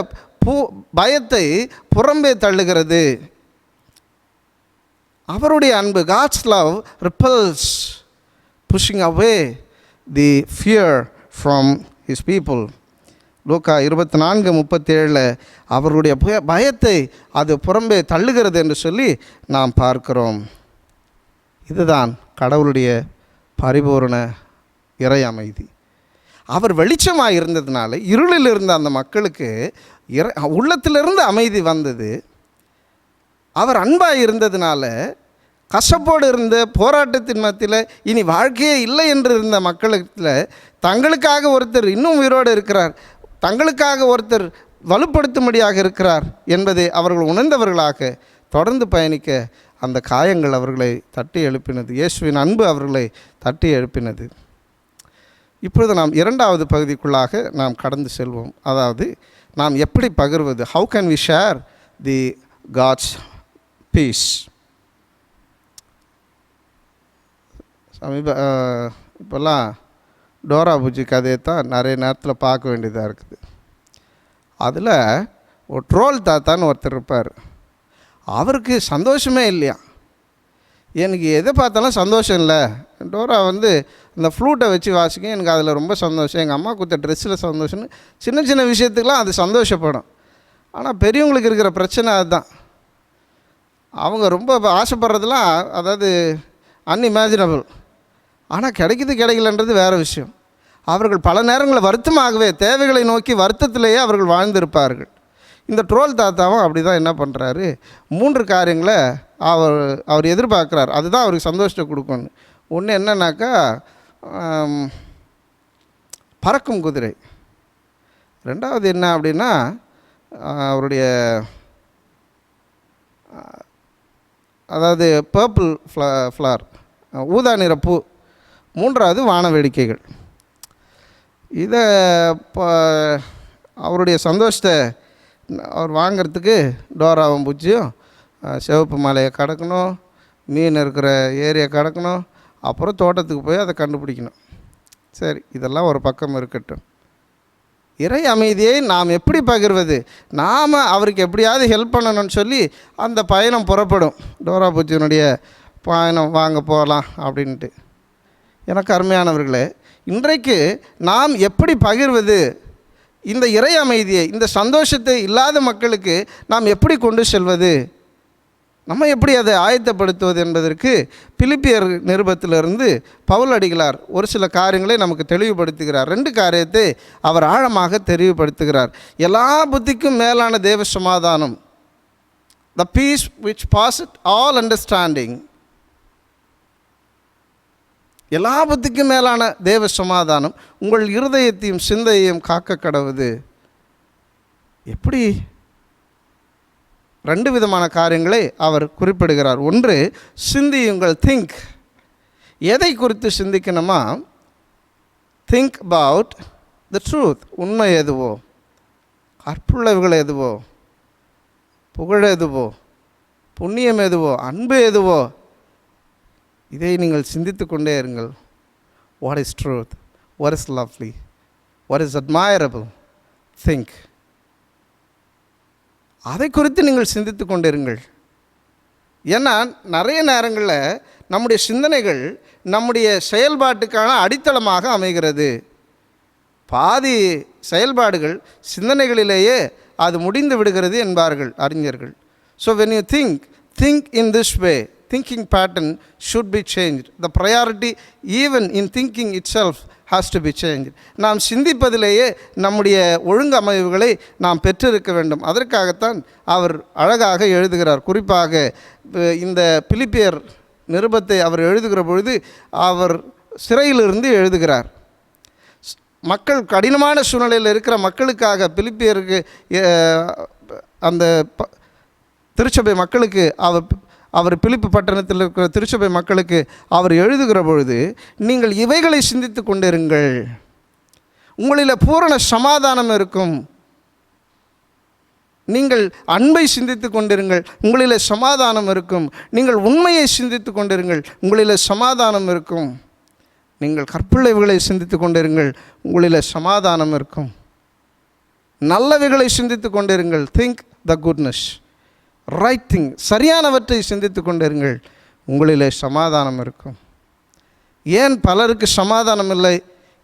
பயத்தை புறம்பே தள்ளுகிறது. அவருடைய அன்பு, God's love repels, pushing away the fear from his people. லூக்கா 24:37 அவருடைய பயத்தை அது புறம்பே தள்ளுகிறது என்று சொல்லி நாம் பார்க்கிறோம். இதுதான் கடவுளுடைய பரிபூரண இறை அமைதி. அவர் வெளிச்சமாக இருந்ததுனால இருளில் இருந்த அந்த மக்களுக்கு உள்ளத்திலிருந்து அமைதி வந்தது. அவர் அன்பாக இருந்ததுனால கசப்போடு இருந்த போராட்டத்தின் மத்தியில் இனி வாழ்க்கையே இல்லை என்று இருந்த மக்களுக்கு தங்களுக்காக ஒருத்தர் இன்னும் உயிரோடு இருக்கிறார், தங்களுக்காக ஒருத்தர் வலுப்படுத்தும்படியாக இருக்கிறார் என்பதை அவர்கள் உணர்ந்தவர்களாக தொடர்ந்து பயணிக்க அந்த காயங்கள் அவர்களை தட்டி எழுப்பினது. இயேசுவின் அன்பு அவர்களை தட்டி எழுப்பினது. இப்பொழுது நாம் இரண்டாவது பகுதிக்குள்ளாக நாம் கடந்து செல்வோம். அதாவது நாம் எப்படி பகிர்வது, how can we share the God's peace. இப்போல்லாம் டோரா பூஜி கதையை தான் நிறைய நேரத்தில் பார்க்க வேண்டியதாக இருக்குது. அதில் ஒரு ட்ரோல் தாத்தான்னு ஒருத்தர் இருப்பார். அவருக்கு சந்தோஷமே இல்லையா, எனக்கு எதை பார்த்தாலும் சந்தோஷம் இல்லை. டோரா இந்த ஃப்ளூட்டை வச்சு வாசிக்கும், எனக்கு அதில் ரொம்ப சந்தோஷம், எங்கள் அம்மா கொடுத்த ட்ரெஸ்ஸில் சந்தோஷம்னு சின்ன சின்ன விஷயத்துக்கெலாம் அது சந்தோஷப்படும். ஆனால் பெரியவங்களுக்கு இருக்கிற பிரச்சனை அதுதான். அவங்க ரொம்ப ஆசைப்படுறதுலாம் அதாவது அன்இமேஜினபிள். ஆனால் கிடைக்கலன்றது வேறு விஷயம். அவர்கள் பல நேரங்களில் வருத்தமாகவே தேவைகளை நோக்கி வருத்தத்திலேயே அவர்கள் வாழ்ந்திருப்பார்கள். இந்த ட்ரோல் தாத்தாவும் அப்படி தான் என்ன பண்ணுறாரு, 3 காரியங்களை அவர் எதிர்பார்க்குறார். அதுதான் அவருக்கு சந்தோஷத்தை கொடுக்கணும். ஒன்று என்னன்னாக்கா பறக்கும் குதிரை. ரெண்டாவது என்ன அப்படின்னா அவருடைய அதாவது பர்பிள் ஃப்ளார், ஊதா நிற பூ. 3வது வான வேடிக்கைகள். இதை அவருடைய சந்தோஷத்தை அவர் வாங்கிறதுக்கு டோராவும் பூச்சியும் சிவப்பு மலையை கடக்கணும், மீன் இருக்கிற ஏரியா கடக்கணும், அப்புறம் தோட்டத்துக்கு போய் அதை கண்டுபிடிக்கணும். சரி, இதெல்லாம் ஒரு பக்கம் இருக்கட்டும். இறை அமைதியை நாம் எப்படி பகிர்வது, நாம் அவருக்கு எப்படியாவது ஹெல்ப் பண்ணணும்னு சொல்லி அந்த பயணம் புறப்படும். டோரா பூச்சியினுடைய பயணம், வாங்க போகலாம் அப்படின்ட்டு. எனக்கு அருமையானவர்களே, இன்றைக்கு நாம் எப்படி பகிர்வது, இந்த இறை அமைதியை, இந்த சந்தோஷத்தை இல்லாத மக்களுக்கு நாம் எப்படி கொண்டு செல்வது, நம்ம எப்படி அதை ஆயத்தப்படுத்துவது என்பதற்கு பிலிப்பியர் நிருபத்திலிருந்து பவுல் அடிகளார் ஒரு சில காரியங்களை நமக்கு தெளிவுபடுத்துகிறார். 2 காரியத்தை அவர் ஆழமாக தெளிவுபடுத்துகிறார். எல்லா புத்திக்கும் மேலான தேவ சமாதானம், the peace which passeth all understanding, எல்லா புத்திக்கும் மேலான தேவ சமாதானம் உங்கள் இருதயத்தையும் சிந்தையையும் காக்க கடவுது. எப்படி? 2 விதமான காரியங்களை அவர் குறிப்பிடுகிறார். ஒன்று, சிந்தியுங்கள், திங்க். எதை குறித்து சிந்திக்கணுமா? Think about the truth. உண்மை எதுவோ, கற்புள்ளவைகள் எதுவோ, புகழ் எதுவோ, புண்ணியம் எதுவோ, அன்பு எதுவோ, இதை நீங்கள் சிந்தித்து கொண்டே இருங்கள். What is truth, what is lovely, what is admirable, think. அதை குறித்து நீங்கள் சிந்தித்து கொண்டிருங்கள். ஏன்னா நிறைய நேரங்களில் நம்முடைய சிந்தனைகள் நம்முடைய செயல்பாட்டுக்கான அடித்தளமாக அமைகிறது. பாதி செயல்பாடுகள் சிந்தனைகளிலேயே அது முடிந்து விடுகிறது என்பார்கள் அறிஞர்கள். So when you think in this way. Thinking pattern should be changed. The priority even in thinking itself has to be changed. நாம் சிந்திப்பதிலேயே நம்முடைய ஒழுங்கமைவுகளை நாம் பெற்றிருக்க வேண்டும். அதற்காகத்தான் அவர் அழகாக எழுதுகிறார். குறிப்பாக இந்த பிலிப்பியர் நிருபத்தை அவர் எழுதுகிற பொழுது அவர் சிறையிலிருந்து எழுதுகிறார். மக்கள் கடினமான சூழ்நிலையில் இருக்கிற மக்களுக்காக பிலிப்பியருக்கு அந்த திருச்சபை மக்களுக்கு அவர் பிலிப்பு பட்டணத்தில் இருக்கிற திருச்சபை மக்களுக்கு அவர் எழுதுகிற பொழுது, நீங்கள் இவைகளை சிந்தித்து கொண்டிருங்கள், உங்களில் பூரண சமாதானம் இருக்கும். நீங்கள் அன்பை சிந்தித்து கொண்டிருங்கள், உங்களில் சமாதானம் இருக்கும். நீங்கள் உண்மையை சிந்தித்து கொண்டிருங்கள், உங்களில் சமாதானம் இருக்கும். நீங்கள் கற்புள்ளவைகளை சிந்தித்து கொண்டிருங்கள், உங்களில் சமாதானம் இருக்கும். நல்லவைகளை சிந்தித்து கொண்டிருங்கள், think the goodness, right thing, சரியானவற்றை சிந்தித்து கொண்டிருங்கள், உங்களிலே சமாதானம் இருக்கும். ஏன் பலருக்கு சமாதானம் இல்லை?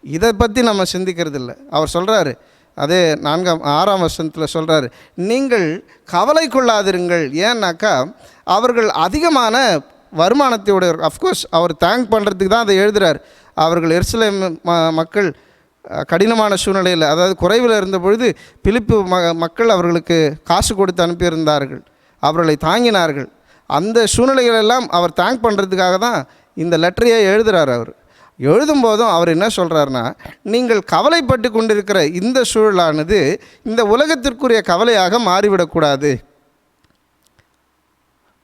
இதை பற்றி நம்ம சிந்திக்கிறது இல்லை. அவர் சொல்கிறாரு, அதே 6ஆம் வசனத்தில் சொல்கிறாரு, நீங்கள் கவலை கொள்ளாதிருங்கள். ஏன்னாக்கா அவர்கள் அதிகமான வருமானத்தை உடையவர். அஃப்கோர்ஸ் அவர் தேங்க் பண்ணுறதுக்கு தான் அதை எழுதுகிறார். அவர்கள் எருசலேம் மக்கள் கடினமான சூழ்நிலையில், அதாவது குறைவில் இருந்த பொழுது பிலிப்பு மக்கள் அவர்களுக்கு காசு கொடுத்து அனுப்பியிருந்தார்கள், அவர்களை தாங்கினார்கள். அந்த சூழ்நிலைகளெல்லாம் அவர் தேங்க் பண்ணுறதுக்காக தான் இந்த லெட்டரையே எழுதுகிறார். அவர் எழுதும்போதும் அவர் என்ன சொல்கிறாருன்னா, நீங்கள் கவலைப்பட்டு கொண்டிருக்கிற இந்த சூழலானது இந்த உலகத்திற்குரிய கவலையாக மாறிவிடக்கூடாது.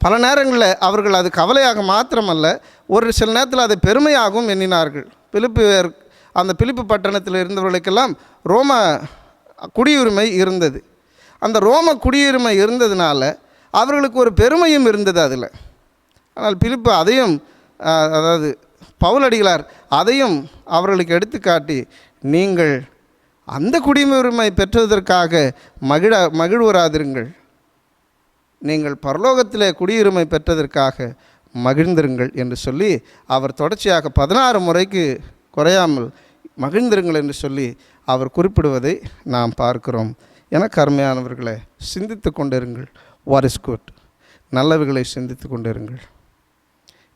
பல நேரங்களில் அவர்கள் அது கவலையாக மாத்திரமல்ல, ஒரு சில நேரத்தில் அதை பெருமையாகவும் எண்ணினார்கள். அந்த பிலிப்பு பட்டணத்தில் இருந்தவர்களுக்கெல்லாம் ரோம குடியுரிமை இருந்தது. அந்த ரோம குடியுரிமை இருந்ததுனால அவர்களுக்கு ஒரு பெருமையும் இருந்தது அதில். ஆனால் பிலிப்பு அதையும், அதாவது பவுல் அடிகளார் அதையும் அவர்களுக்கு எடுத்துக்காட்டி, நீங்கள் அந்த குடியுரிமை பெற்றதற்காக மகிழ்வராதிருங்கள், நீங்கள் பரலோகத்திலே குடியுரிமை பெற்றதற்காக மகிழ்ந்திருங்கள் என்று சொல்லி அவர் தொடர்ச்சியாக 16 முறைக்கு குறையாமல் மகிழ்ந்திருங்கள் என்று சொல்லி அவர் குறிப்பிடுவதை நாம் பார்க்கிறோம். எனக்கு அருமையானவர்களை, சிந்தித்து கொண்டிருங்கள், வாட் இஸ் குட். நல்லவைகளை சிந்தித்து கொண்டிருங்கள்.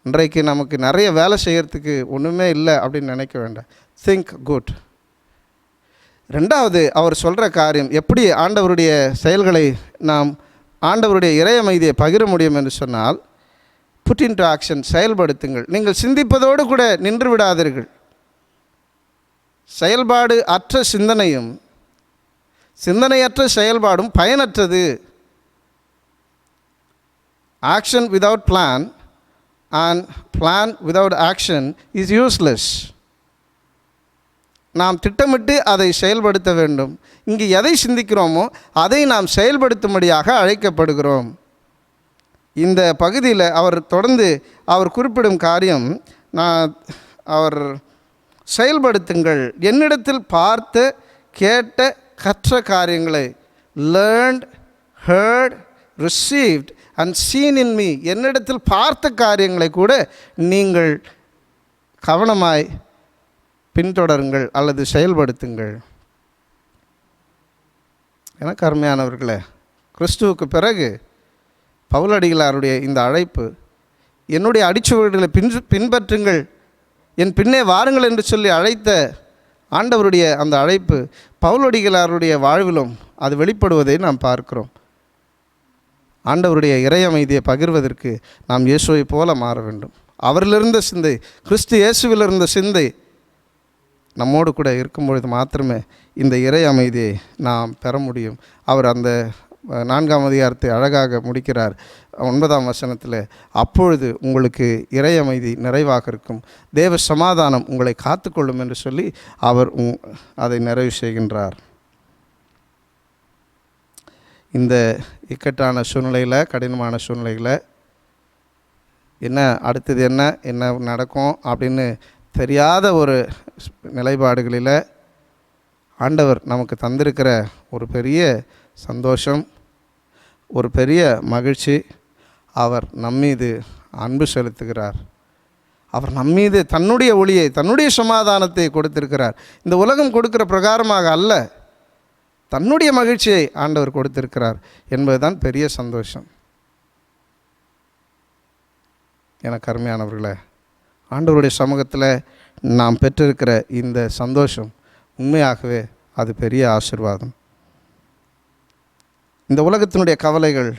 இன்றைக்கு நமக்கு நிறைய வேலை செய்கிறதுக்கு ஒன்றுமே இல்லை அப்படின்னு நினைக்க வேண்டாம். Think good. ரெண்டாவது அவர் சொல்கிற காரியம், எப்படி ஆண்டவருடைய செயல்களை நாம் ஆண்டவருடைய இறையமைதியை பகிர முடியும் என்று சொன்னால், புட் இன்டு ஆக்ஷன், செயல்படுத்துங்கள். நீங்கள் சிந்திப்பதோடு கூட நின்று விடாதீர்கள். செயல்பாடு அற்ற சிந்தனையும் சிந்தனையற்ற செயல்பாடும் பயனற்றது. Action without plan and plan without action is useless. நாம் திட்டமிட்டு அதை செயல்படுத்த வேண்டும். இங்கு எதை சிந்திக்கிறோமோ அதை நாம் செயல்படுத்தும்படியாக அழைக்கப்படுகிறோம். இந்த பகுதியில் அவர் தொடர்ந்து அவர் குறிப்பிடும் காரியம், அவர் செயல்படுத்துங்கள். என்னிடத்தில் பார்த்து கேட்ட கற்ற காரியங்களை, learned, heard, received and seen in me, என்னிடத்தில் பார்த்த காரியங்களை கூட நீங்கள் கவனமாய் பின்தொடருங்கள் அல்லது செயல்படுத்துங்கள். எனக்கு அருமையானவர்களே, கிறிஸ்துவுக்கு பிறகு பவுலடிகளாருடைய இந்த அழைப்பு, என்னுடைய அடிச்சுவடுகளை பின்பற்றுங்கள், என் பின்னே வாருங்கள் என்று சொல்லி அழைத்த ஆண்டவருடைய அந்த அழைப்பு பவுலடிகளாருடைய வாழ்விலும் அது வெளிப்படுவதை நாம் பார்க்கிறோம். ஆண்டவருடைய இறையமைதியை பகிர்வதற்கு நாம் இயேசுவை போல மாற வேண்டும். அவரிலிருந்த சிந்தை, கிறிஸ்து இயேசுவில் இருந்த சிந்தை நம்மோடு கூட இருக்கும்பொழுது மாத்திரமே இந்த இறை அமைதியை நாம் பெற முடியும். அவர் அந்த 4ஆம் அதிகாரத்தை அழகாக முடிக்கிறார். 9ஆம் வசனத்தில், அப்பொழுது உங்களுக்கு இறை அமைதி நிறைவாக இருக்கும், தேவ சமாதானம் உங்களை காத்துக்கொள்ளும் என்று சொல்லி அவர் அதை நிறைவு செய்கின்றார். இந்த இக்கட்டான சூழ்நிலையில், கடினமான சூழ்நிலையில் என்ன அடுத்தது என்ன நடக்கும் அப்படின்னு தெரியாத ஒரு நிலைப்பாடுகளில் ஆண்டவர் நமக்கு தந்திருக்கிற ஒரு பெரிய சந்தோஷம், ஒரு பெரிய மகிழ்ச்சி, அவர் நம்மீது அன்பு செலுத்துகிறார். அவர் நம்மீது தன்னுடைய ஒளியை, தன்னுடைய சமாதானத்தை கொடுத்திருக்கிறார். இந்த உலகம் கொடுக்கிற பிரகாரமாக அல்ல, தன்னுடைய மகிழ்ச்சியை ஆண்டவர் கொடுத்திருக்கிறார் என்பதுதான் பெரிய சந்தோஷம். எனக்கு அருமையானவர்களே, ஆண்டவருடைய சமூகத்தில் நாம் பெற்றிருக்கிற இந்த சந்தோஷம் உண்மையாகவே அது பெரிய ஆசீர்வாதம். இந்த உலகத்தினுடைய கவலைகள்,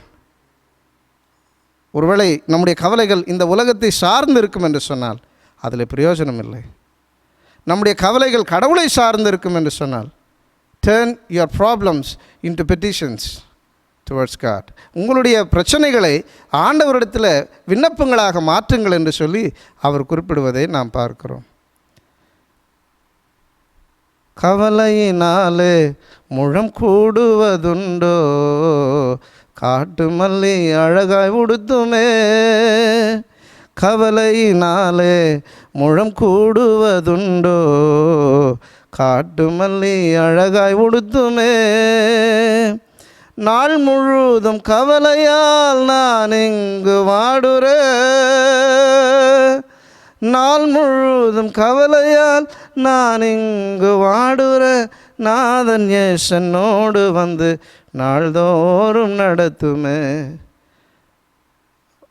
ஒருவேளை நம்முடைய கவலைகள் இந்த உலகத்தை சார்ந்து இருக்கும் என்று சொன்னால் அதில் பிரயோஜனம் இல்லை. நம்முடைய கவலைகள் கடவுளை சார்ந்து இருக்கும் என்று சொன்னால், turn your problems into petitions towards God. உங்களுடைய பிரச்சனைகளை ஆண்டவரிடத்தில் விண்ணப்பங்களாக மாற்றுங்கள் என்று சொல்லி அவர் குறிப்பிடுவதை நாம் பார்க்கிறோம். கவலையினாலே முழம் கூடுவதுண்டோ, காட்டு மல்லி அழகாய் உடுத்துமே. கவலையினாலே முழம் கூடுவதுண்டோ, காட்டு மல்லி அழகாய் உடுத்துமே. நாள் முழுதும் கவலையால் நான் இங்கு வாடுறேன், நாள் முழுதும் கவலையால் நான் இங்கு வாடுறேன். நாதன் ஏசனோடு வந்து நாள்தோறும் நடத்துமே.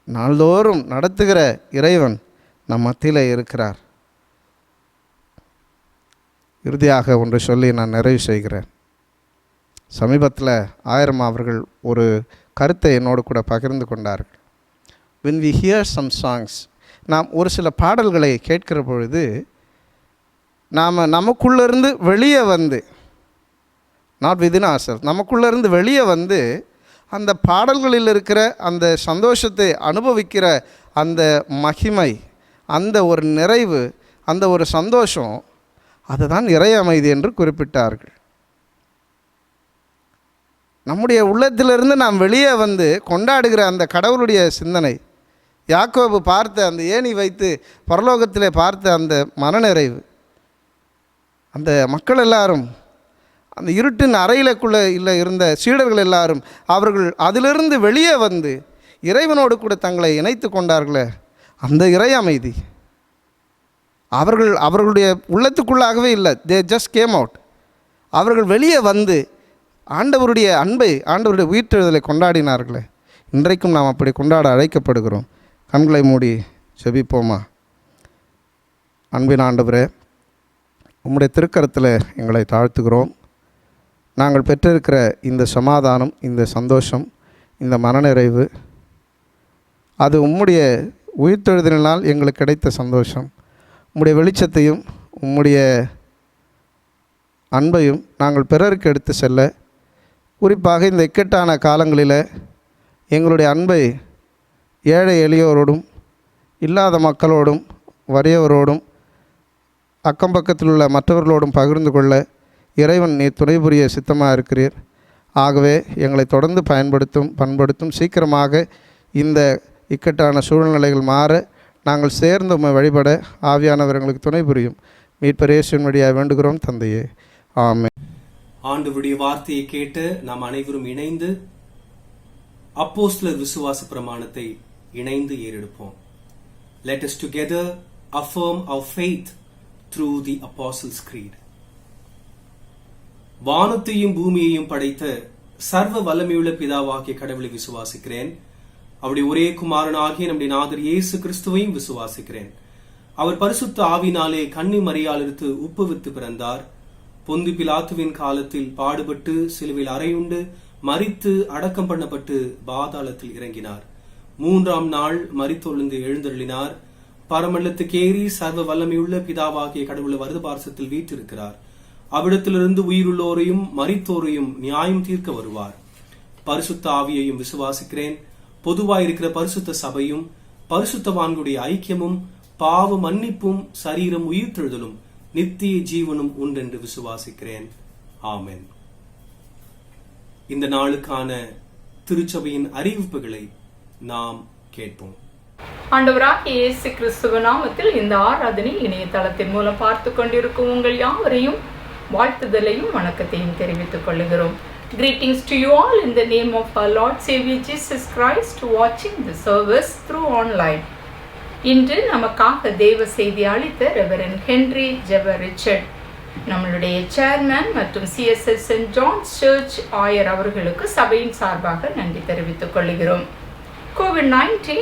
நாள்தோறும் நடத்துகிற இறைவன் நம் மத்தியில் இருக்கிறார். இறுதியாக ஒன்று சொல்லி நான் நிறைவு செய்கிறேன். சமீபத்தில் ஆயிரம் அவர்கள் ஒரு கருத்தை என்னோடு கூட பகிர்ந்து கொண்டார்கள். when we hear some songs, நாம் ஒரு சில பாடல்களை கேட்கிற பொழுது நாம் நமக்குள்ளேருந்து வெளியே வந்து, நாட் விதின் ourselves, நமக்குள்ளேருந்து வெளியே வந்து அந்த பாடல்களில் இருக்கிற அந்த சந்தோஷத்தை அனுபவிக்கிற அந்த மகிமை, அந்த ஒரு நிறைவு, அந்த ஒரு சந்தோஷம், அதுதான் இறை அமைதி என்று குறிப்பிட்டார்கள். நம்முடைய உள்ளத்திலிருந்து நாம் வெளியே வந்து கொண்டாடுகிற அந்த கடவுளுடைய சிந்தனை, யாக்கோபு பார்த்த அந்த ஏணி வைத்து பரலோகத்திலே பார்த்த அந்த மனநிறைவு, அந்த மக்கள் எல்லாரும் அந்த இருட்டின் அறையிலுக்குள்ளே இருந்த சீடர்கள் எல்லாரும் அவர்கள் அதிலிருந்து வெளியே வந்து இறைவனோடு கூட தங்களை இணைத்து கொண்டார்களே, அந்த இறை அமைதி அவர்களுடைய உள்ளத்துக்குள்ளாகவே இல்லை. They just came out. அவர்கள் வெளியே வந்து ஆண்டவருடைய அன்பை, ஆண்டவருடைய உயிர்த்தெழுதலை கொண்டாடினார்களே. இன்றைக்கும் நாம் அப்படி கொண்டாட அழைக்கப்படுகிறோம். கண்களை மூடி ஜெபிப்போமா. அன்பின் ஆண்டவரே, உம்முடைய திருக்கரத்தில் எங்களை தாழ்த்துகிறோம். நாங்கள் பெற்றிருக்கிற இந்த சமாதானம், இந்த சந்தோஷம், இந்த மனநிறைவு, அது உம்முடைய உயிர்த்தெழுதலினால் எங்களுக்கு கிடைத்த சந்தோஷம். உம்முடைய வெளிச்சத்தையும் உம்முடைய அன்பையும் நாங்கள் பிறருக்கு எடுத்து செல்ல, குறிப்பாக இந்த இக்கட்டான காலங்களில் எங்களுடைய அன்பை ஏழை எளியோரோடும், இல்லாத மக்களோடும், வறியவரோடும், அக்கம் பக்கத்தில் உள்ள மற்றவர்களோடும் பகிர்ந்து கொள்ள இறைவன் நீர் துணை புரிய சித்தமாக இருக்கிறீர். ஆகவே எங்களை தொடர்ந்து பண்படுத்தும். சீக்கிரமாக இந்த இக்கட்டான சூழ்நிலைகள் மாற நாங்கள் சேர்ந்து உம்மை வழிபட ஆவியானவர் எங்களுக்கு துணை புரியும். மீட்பர் இயேசுவின் வழியாக வேண்டுகிறோம் தந்தையே, ஆமென். ஆண்டவருடைய வார்த்தையை கேட்டு நாம் அனைவரும் இணைந்து அப்போஸ்தலர் விசுவாச பிரமாணத்தை இணைந்து ஏறெடுப்போம். Let us together affirm our faith through the Apostles' Creed. வானத்தையும் பூமியையும் படைத்த சர்வ வல்லமையுள்ள பிதாவாகிய கடவுளை விசுவாசிக்கிறேன். அவருடைய ஒரே குமாரனாகிய நம்முடைய நாதர் இயேசு கிறிஸ்துவையும் விசுவாசிக்கிறேன். அவர் பரிசுத்த ஆவினாலே கன்னி மரியாளிடத்து உப்புவித்து பிறந்தார். பொந்து பிலாத்துவின் காலத்தில் பாடுபட்டு சிலுவையில் அறையுண்டு மரித்து அடக்கம் பண்ணப்பட்டு பாதாளத்தில் இறங்கினார். 3ஆம் நாள் மரித்தொழுந்து எழுந்தருளினார். பரமண்டலத்துக்கேறி சர்வ வல்லமையுள்ள பிதாவாகிய கடவுளை வலது பார்சத்தில் வீற்றிருக்கிறார். அவ்விடத்திலிருந்து உயிருள்ளோரையும் மரித்தோரையும் நியாயம் தீர்க்க வருவார். பரிசுத்த ஆவியையும் விசுவாசிக்கிறேன். பொதுவாயிருக்கிற பரிசுத்த சபையும் பரிசுத்தவான்களுடைய ஐக்கியமும் பாவ மன்னிப்பும் சரீரம் உயிர்த்தெழுதலும் நித்திய ஜீவனும் உண்டென்று விசுவாசிக்கிறேன். ஆமென். இந்த நாளுக்கான திருச்சபையின் அறிவிப்புகளை நாம் கேட்போம். ஆண்டவராகிய இயேசு கிறிஸ்துவ நாமத்தில் இந்த ஆராதனை இணையதளத்தின் மூலம் பார்த்து கொண்டிருக்கும் உங்கள் யாவரையும் வாழ்த்துதலையும் வணக்கத்தையும் தெரிவித்துக் கொள்கிறோம். Greetings to you all in the name of our Lord Savior Jesus Christ, watching the service through online. இன்று நமக்காக தேவ செய்தி அளித்த ரெவரண்ட் ஹென்றி ஜெபர் ரிச்சர்ட் நம்மளுடைய சேர்மேன் மற்றும் CSS சென்ட் ஜான்ஸ் சர்ச் ஆயர் அவர்களுக்கு சபையின் சார்பாக நன்றி தெரிவித்துக் கொள்கிறோம். COVID-19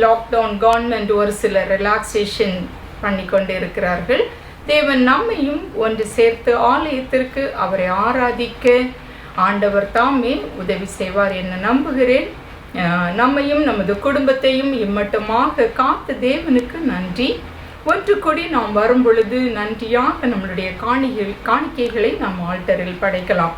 லாக்டவுன் கவர்மெண்ட் ஒரு சில ரிலாக்ஸேஷன் பண்ணி கொண்டு இருக்கிறார்கள். தேவன் நம்மையும் ஒன்று சேர்த்து ஆலயத்திற்கு அவரை ஆராதிக்க ஆண்டவர் தாமே உதவி செய்வார் என நம்புகிறேன். நம்மையும் நமது குடும்பத்தையும் இம்மட்டமாக காத்த தேவனுக்கு நன்றி. ஒன்று கூடி நாம் வரும் பொழுது நன்றியாக நம்மளுடைய காணிக்கைகளை நாம் ஆல்டரில் படைக்கலாம்.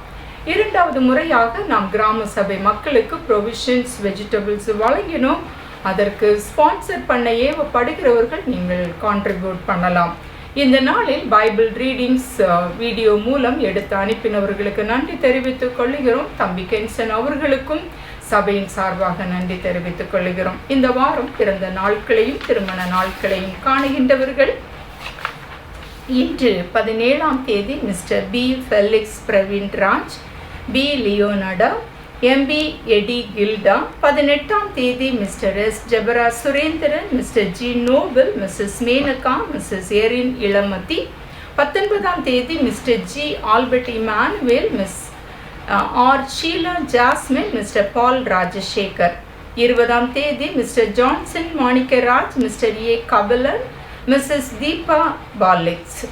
2வது முறையாக நாம் கிராம சபை மக்களுக்கு ப்ரொவிஷன்ஸ் வெஜிடபிள்ஸ் வழங்கினோம். அதற்கு ஸ்பான்சர் பண்ண ஏவப்படுகிறவர்கள் நீங்கள் கான்ட்ரிபியூட் பண்ணலாம். இந்த நாளில் பைபிள் ரீடிங்ஸ் வீடியோ மூலம் எடுத்து அனுப்பினவர்களுக்கு நன்றி தெரிவித்துக் கொள்கிறோம். தம்பி கென்சன் அவர்களுக்கும் சபையின் சார்பாக நன்றி தெரிவித்துக் கொள்கிறோம். இந்த வாரம் பிறந்த நாட்களையும் திருமண நாட்களையும் காணுகின்றவர்கள் இன்று 17ஆம் தேதி mister P Felix Praveen Raj, P Leonada, M P எடி கில்டா. 18ஆம் தேதி மிஸ்டர் எஸ் ஜெபரா Surendran, mister G Noble, missus Menaka, missus Erin Ilamathi. 19ஆம் தேதி mister G Albert Emmanuel, miss R Sheela Jasmine, mister Paul Rajasekar. 20ஆம் தேதி mister Johnson Manickaraj, mister A Kabilan, missus Deepa Felix.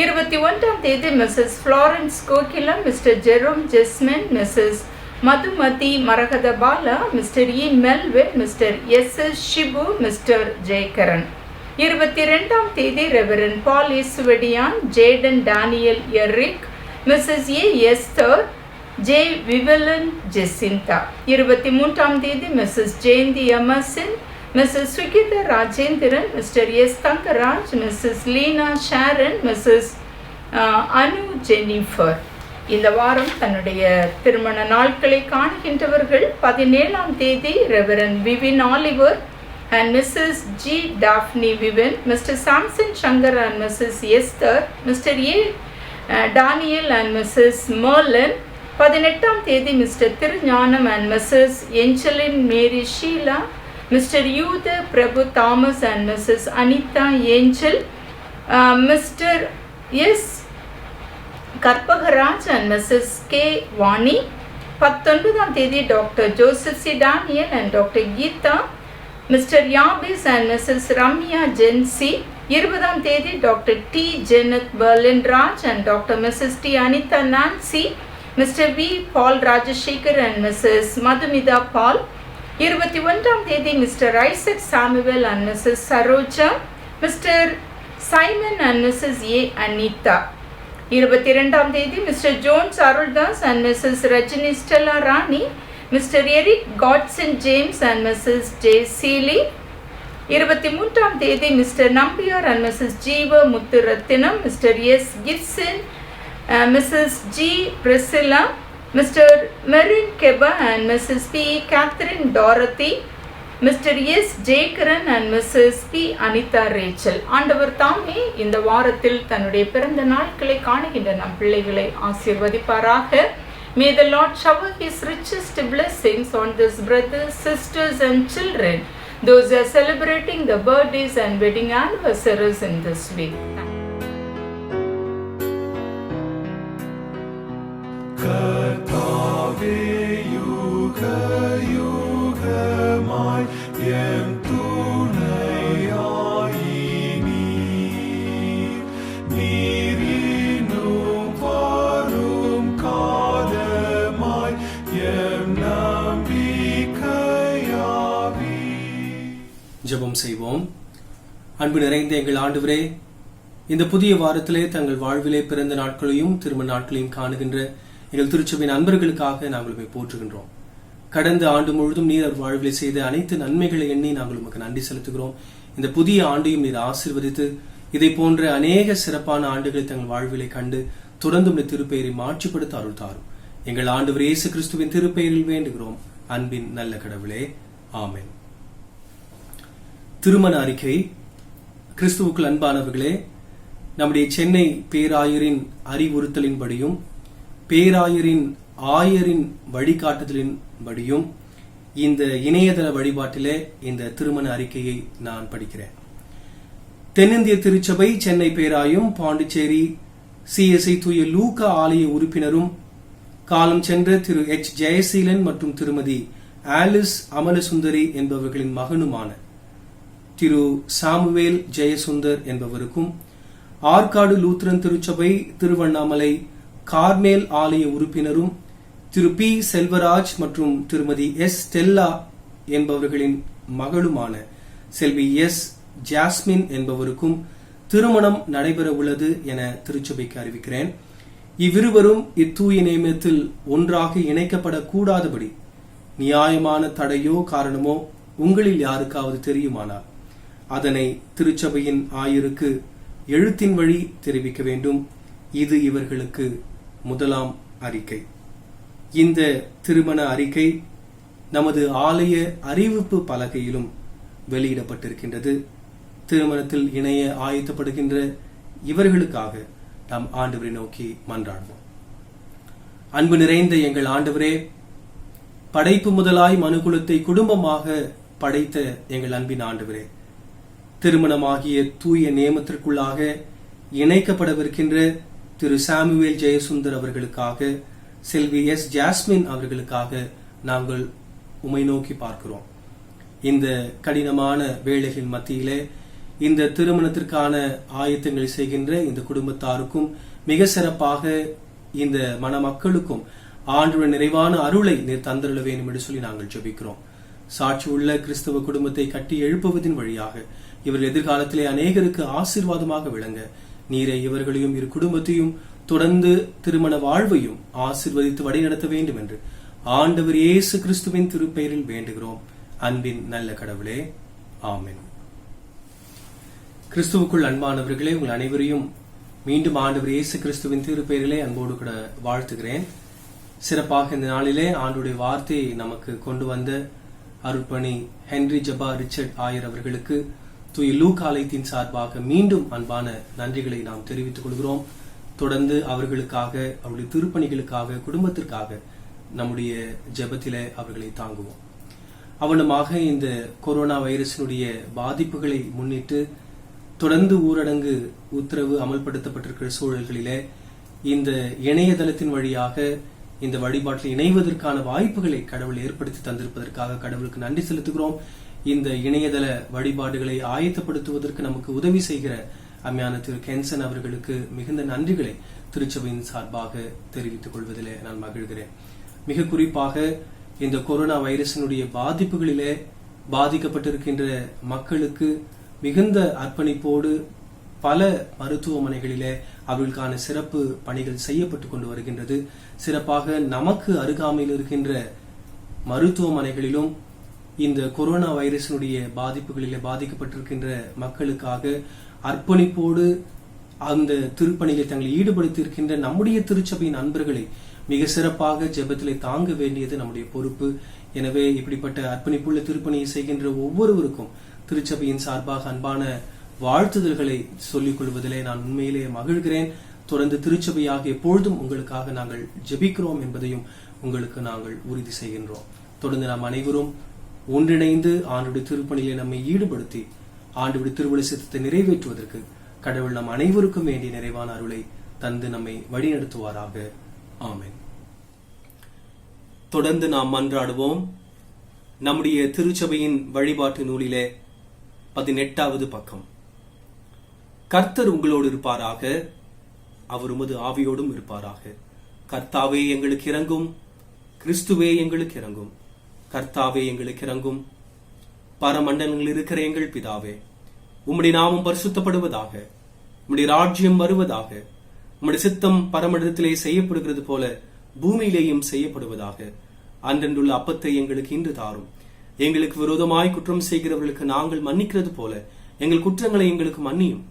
21ஆம் தேதி missus Florence Kokilam, mister Jerome Jasmine, missus Madhumathi Maragatha Bala, mister E Melvin, mister S S. Shibu, mister Jeyakaran. 22ஆம் தேதி reverend Paul ஈஸ்வடியான், Jayden Daniel Eric, missus A Esther, J விவலன் Jacintha. 23ஆம் தேதி missus Jayanthi Emerson, missus Sugitha Rajendran, mister S Thangaraj, missus Leena Sharon, missus Anu Jennifer. இந்த வாரம் தன்னுடைய திருமண நாட்களை காணுகின்றவர்கள் 17ஆம் தேதி reverend Vivin Oliver and missus G Daphne Vivin, mister Samson Shankar and missus Esther, mister A Daniel and missus Marlon. 18ஆம் தேதி mister Thirugnanam and missus Angeline Mary Sheila, mister யூத Prabhu Thomas and missus Anitha Angel, mister S Karpagaraj and missus K Vani, 19ஆம் தேதி doctor Joseph C Daniel and doctor Geetha, mister Jabez and missus Ramya Jency. 20ஆம் தேதி doctor D ஜெனத் Berlin Raj and doctor missus D Anitha Nancy, mister V Paul Rajasekar and missus Madhumitha Paul. 21ஆம் தேதி mister Isaac Samuel and missus Saroja, mister Simon and missus A Anitha. 22ஆம் தேதி mister Jones Aruldas and missus Rajini Stella Rani, mister Eric Godson James and missus J சீலி. 23ஆம் தேதி mister Nambiar and missus Jeeva Muthu Rathinam, mister S Gibson, missus G Priscilla, mister Merin Kepha and missus P Catherine Dorothy, mister S Jekaran and missus P Anitha Rachel. ஆண்டவர் தாமே இந்த வாரத்தில் தன்னுடைய பிறந்த நாட்களை காணுகின்ற நம் பிள்ளைகளை ஆசீர்வதிப்பாராக. May the Lord shower His richest blessings on these brothers, sisters and children, those who are celebrating the birthdays and wedding anniversaries in this week. கர்த்தாவே யுக யுகமாய் எம் துணையாயினீர். நீரினும் வரும் காலமாய் எம் நம்பிக்கையாவீர். ஜெபம் செய்வோம். அன்பு நிறைந்த எங்கள் ஆண்டவரே, இந்த புதிய வாரத்திலே தங்கள் வாழ்விலே பிறந்த நாட்களையும் திருமண நாட்களையும் காணுகின்ற எங்கள் திருச்சபையின் அன்பர்களுக்காக நாங்கள் உம்மை போற்றுகின்றோம். கடந்த ஆண்டு முழுவதும் நீர் அவர் வாழ்விலே செய்த அனைத்து நன்மைகளை எண்ணி நாங்கள் உமக்கு நன்றி செலுத்துகிறோம். இந்த புதிய ஆண்டையும் நீர் ஆசீர்வதித்து இதை போன்ற அநேக சிறப்பான ஆண்டுகளை தங்கள் வாழ்விலை கண்டு தொடர்ந்து உம்முடைய திருப்பெயரை மாற்றிப்படுத்த அருள் தாரும். எங்கள் ஆண்டவர் இயேசு கிறிஸ்துவின் திருப்பெயரில் வேண்டுகிறோம் அன்பின் நல்ல கடவுளே, ஆமென். திருமண அறிக்கை. கிறிஸ்துவுக்குள் அன்பானவர்களே, நம்முடைய சென்னை பேராயரின் அறிவுறுத்தலின்படியும் பேராயரின் ஆயரின் வழிகாட்டுதலின்படியும் இந்த இணையதள வழிபாட்டிலே இந்த திருமண அறிக்கையை நான் படிக்கிறேன். தென்னிந்திய திருச்சபை சென்னை பேராயும் பாண்டிச்சேரி CSI தூய லூக்கா ஆலய உறுப்பினரும் காலம் சென்ற திரு H ஜெயசீலன் மற்றும் திருமதி ஆலிஸ் அமலசுந்தரி என்பவர்களின் மகனுமான திரு சாமுவேல் ஜெயசுந்தர் என்பவருக்கும் ஆற்காடு லூத்ரன் திருச்சபை திருவண்ணாமலை கார்மேல் ஆலய உறுப்பினரும் திரு பி செல்வராஜ் மற்றும் திருமதி எஸ் ஸ்டெல்லா என்பவர்களின் மகளுமான செல்வி எஸ் ஜாஸ்மின் என்பவருக்கும் திருமணம் நடைபெற உள்ளது என திருச்சபைக்கு அறிவிக்கிறேன். இவ்விருவரும் இத்தூய நியமத்தில் ஒன்றாக இணைக்கப்படக்கூடாதபடி நியாயமான தடையோ காரணமோ உங்களில் யாருக்காவது தெரியுமானால் அதனை திருச்சபையின் ஆயருக்கு எழுத்தின் வழி தெரிவிக்க வேண்டும். இது இவர்களுக்கு முதலாம் அறிக்கை. இந்த திருமண அறிக்கை நமது ஆலய அறிவிப்பு பலகையிலும் வெளியிடப்பட்டிருக்கின்றது. திருமணத்தில் இணைய ஆயத்தப்படுகின்ற இவர்களுக்காக நாம் ஆண்டவரை நோக்கி மன்றாடுவோம். அன்பு நிறைந்த எங்கள் ஆண்டவரே, படைப்பு முதலாய் மனுகுலத்தை குடும்பமாக படைத்த எங்கள் அன்பின் ஆண்டவரே, திருமணமாகிய தூய நியமத்திற்குள்ளாக இணைக்கப்படவிருக்கின்ற திரு சாமுவேல் ஜெயசுந்தர் அவர்களுக்காக, செல்வி எஸ் ஜாஸ்மின் அவர்களுக்காக நாங்கள் உம்மை நோக்கி பார்க்கிறோம். இந்த கடினமான வேளைகள் மத்தியிலே இந்த திருமணத்திற்கான ஆயத்தங்களை செய்கின்ற இந்த குடும்பத்தாருக்கும் மிக சிறப்பாக இந்த மணமக்களுக்கும் ஆண்டவரின் நிறைவான அருளை நீர் தந்தருள வேண்டும் என்று சொல்லி நாங்கள் ஜெபிக்கிறோம். சாட்சி உள்ள கிறிஸ்தவ குடும்பத்தை கட்டி எழுப்புவதன் வழியாக இவர்கள் எதிர்காலத்திலே அநேகருக்கு ஆசீர்வாதமாக விளங்க நீரை இவர்களையும் இரு குடும்பத்தையும் தொடர்ந்து திருமண வாழ்வையும் ஆசீர்வதித்து வழிநடத்த வேண்டும் என்று ஆண்டவர் இயேசு கிறிஸ்துவின் திருப்பெயரில் வேண்டுகிறோம் அன்பின் நல்ல கடவுளே, ஆமென். கிறிஸ்துவுக்குள் அன்பானவர்களே, உங்கள் அனைவரையும் மீண்டும் ஆண்டவர் இயேசு கிறிஸ்துவின் திருப்பெயரிலே அன்போடு கூட வாழ்த்துகிறேன். சிறப்பாக இந்த நாளிலே ஆண்டுடைய வார்த்தையை நமக்கு கொண்டு வந்த அருட்பணி ஹென்றி ஜபா ரிச்சர்ட் ஆயர் அவர்களுக்கு தூய லூக்கா ஆலயத்தின் சார்பாக மீண்டும் அன்பான நன்றிகளை நாம் தெரிவித்துக் கொள்கிறோம். தொடர்ந்து அவர்களுக்காக, அவருடைய திருப்பணிகளுக்காக, குடும்பத்திற்காக நம்முடைய ஜெபத்திலே அவர்களை தாங்குவோம். அவனமாக இந்த கொரோனா வைரஸினுடைய பாதிப்புகளை முன்னிட்டு தொடர்ந்து ஊரடங்கு உத்தரவு அமல்படுத்தப்பட்டிருக்கிற சூழல்களிலே இந்த இணையதளத்தின் வழியாக இந்த வழிபாட்டில் இணைவதற்கான வாய்ப்புகளை கடவுள் ஏற்படுத்தி தந்திருப்பதற்காக கடவுளுக்கு நன்றி செலுத்துகிறோம். இந்த இணையதள வழிபாடுகளை ஆயத்தப்படுத்துவதற்கு நமக்கு உதவி செய்கிற அம்மையான திரு கென்சன் அவர்களுக்கு மிகுந்த நன்றிகளை திருச்சபையின் சார்பாக தெரிவித்துக் கொள்வதிலே நான் மகிழ்கிறேன். மிக குறிப்பாக இந்த கொரோனா வைரஸினுடைய பாதிப்புகளிலே பாதிக்கப்பட்டிருக்கின்ற மக்களுக்கு மிகுந்த அர்ப்பணிப்போடு பல மருத்துவமனைகளிலே அவர்களுக்கான சிறப்பு பணிகள் செய்யப்பட்டு கொண்டு வருகின்றது. சிறப்பாக நமக்கு அருகாமையில் இருக்கின்ற மருத்துவமனைகளிலும் இந்த கொரோனா வைரஸினுடைய பாதிப்புகளிலே பாதிக்கப்பட்டிருக்கின்ற மக்களுக்காக அர்ப்பணிப்போடு அந்த திருப்பணியை தங்களை ஈடுபடுத்தி இருக்கின்ற நம்முடைய திருச்சபையின் அன்பர்களை மிக சிறப்பாக ஜெபத்திலே தாங்க வேண்டியது நம்முடைய பொறுப்பு. எனவே இப்படிப்பட்ட அர்ப்பணிப்புள்ள திருப்பணியை செய்கின்ற ஒவ்வொருவருக்கும் திருச்சபையின் சார்பாக அன்பான வாழ்த்துதல்களை சொல்லிக் கொள்வதிலே நான் உண்மையிலே மகிழ்கிறேன். தொடர்ந்து திருச்சபையாக எப்பொழுதும் உங்களுக்காக நாங்கள் ஜெபிக்கிறோம் என்பதையும் உங்களுக்கு நாங்கள் உறுதி செய்கின்றோம். தொடர்ந்து நாம் அனைவரும் ஒன்றிணைந்து ஆண்டுடைய திருப்பணியிலே நம்மை ஈடுபடுத்தி ஆண்டுடைய திருவிழா சித்தத்தை நிறைவேற்றுவதற்கு கடவுள் நம் அனைவருக்கும் வேண்டிய நிறைவான அருளை தந்து நம்மை வழிநடத்துவாராக. ஆமென். தொடர்ந்து நாம் மன்றாடுவோம். நம்முடைய திருச்சபையின் வழிபாட்டு நூலிலே 18வது பக்கம். கர்த்தர் உங்களோடு இருப்பாராக, அவர் உமது ஆவியோடும் இருப்பாராக. கர்த்தாவே எங்களுக்கு இறங்கும், கிறிஸ்துவே எங்களுக்கு இறங்கும். கர்த்தாவே எங்களுக்கு இறங்கும். பரமண்டலங்களில் இருக்கிற எங்கள் பிதாவே, உம்முடைய நாமம் பரிசுத்தப்படுவதாக, உம்முடைய ராஜ்யம் வருவதாக, உம்முடைய சித்தம் பரமண்டலத்திலே செய்யப்படுகிறது போல பூமியிலேயும் செய்யப்படுவதாக. அன்றன்றுள்ள அப்பத்தை எங்களுக்கு இன்று தாரும். எங்களுக்கு விரோதமாய் குற்றம் செய்கிறவர்களுக்கு நாங்கள் மன்னிக்கிறது போல எங்கள் குற்றங்களை எங்களுக்கு மன்னியும்.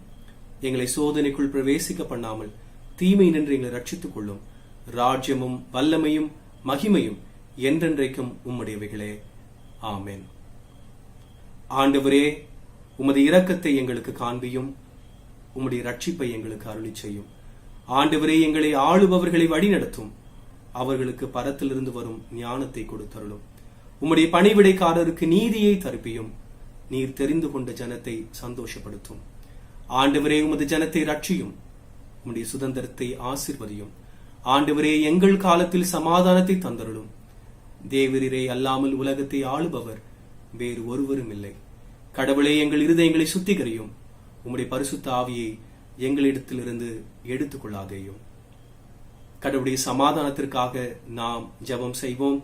எங்களை சோதனைக்குள் பிரவேசிக்க பண்ணாமல் தீமை நின்று எங்களை ரட்சித்துக் கொள்ளும். ராஜ்யமும் வல்லமையும் மகிமையும் என்றென்றைக்கும் உம்முடையவைகளே. ஆமென். ஆண்டவரே, உமது இரக்கத்தை எங்களுக்கு காண்பியும், உம்முடைய ரட்சிப்பை எங்களுக்கு அருளி செய்யும். ஆண்டவரே, எங்களை ஆளுபவர்களை வழிநடத்தும், அவர்களுக்கு பரத்திலிருந்து வரும் ஞானத்தை கொடுத்தருளும். உம்முடைய பணிவிடைக்காரருக்கு நீதியை தருப்பியும், நீர் தெரிந்து கொண்ட ஜனத்தை சந்தோஷப்படுத்தும். ஆண்டவரே, உமது ஜனத்தை ரட்சியும், உம்முடைய சுதந்திரத்தை ஆசீர்வதியும். ஆண்டவரே, எங்கள் காலத்தில் சமாதானத்தை தந்தருளும். தேவரீரே அல்லாமல் உலகத்தை ஆளுபவர் வேறு ஒருவரும் இல்லை. கடவுளே, எங்கள் இருதயங்களை சுத்திகரியும். உம்முடைய பரிசுத்த ஆவியை எங்களிடத்திலிருந்து எடுத்துக் கொள்ளாதேயும். கடவுளுடைய சமாதானத்திற்காக நாம் ஜெபம் செய்வோம்.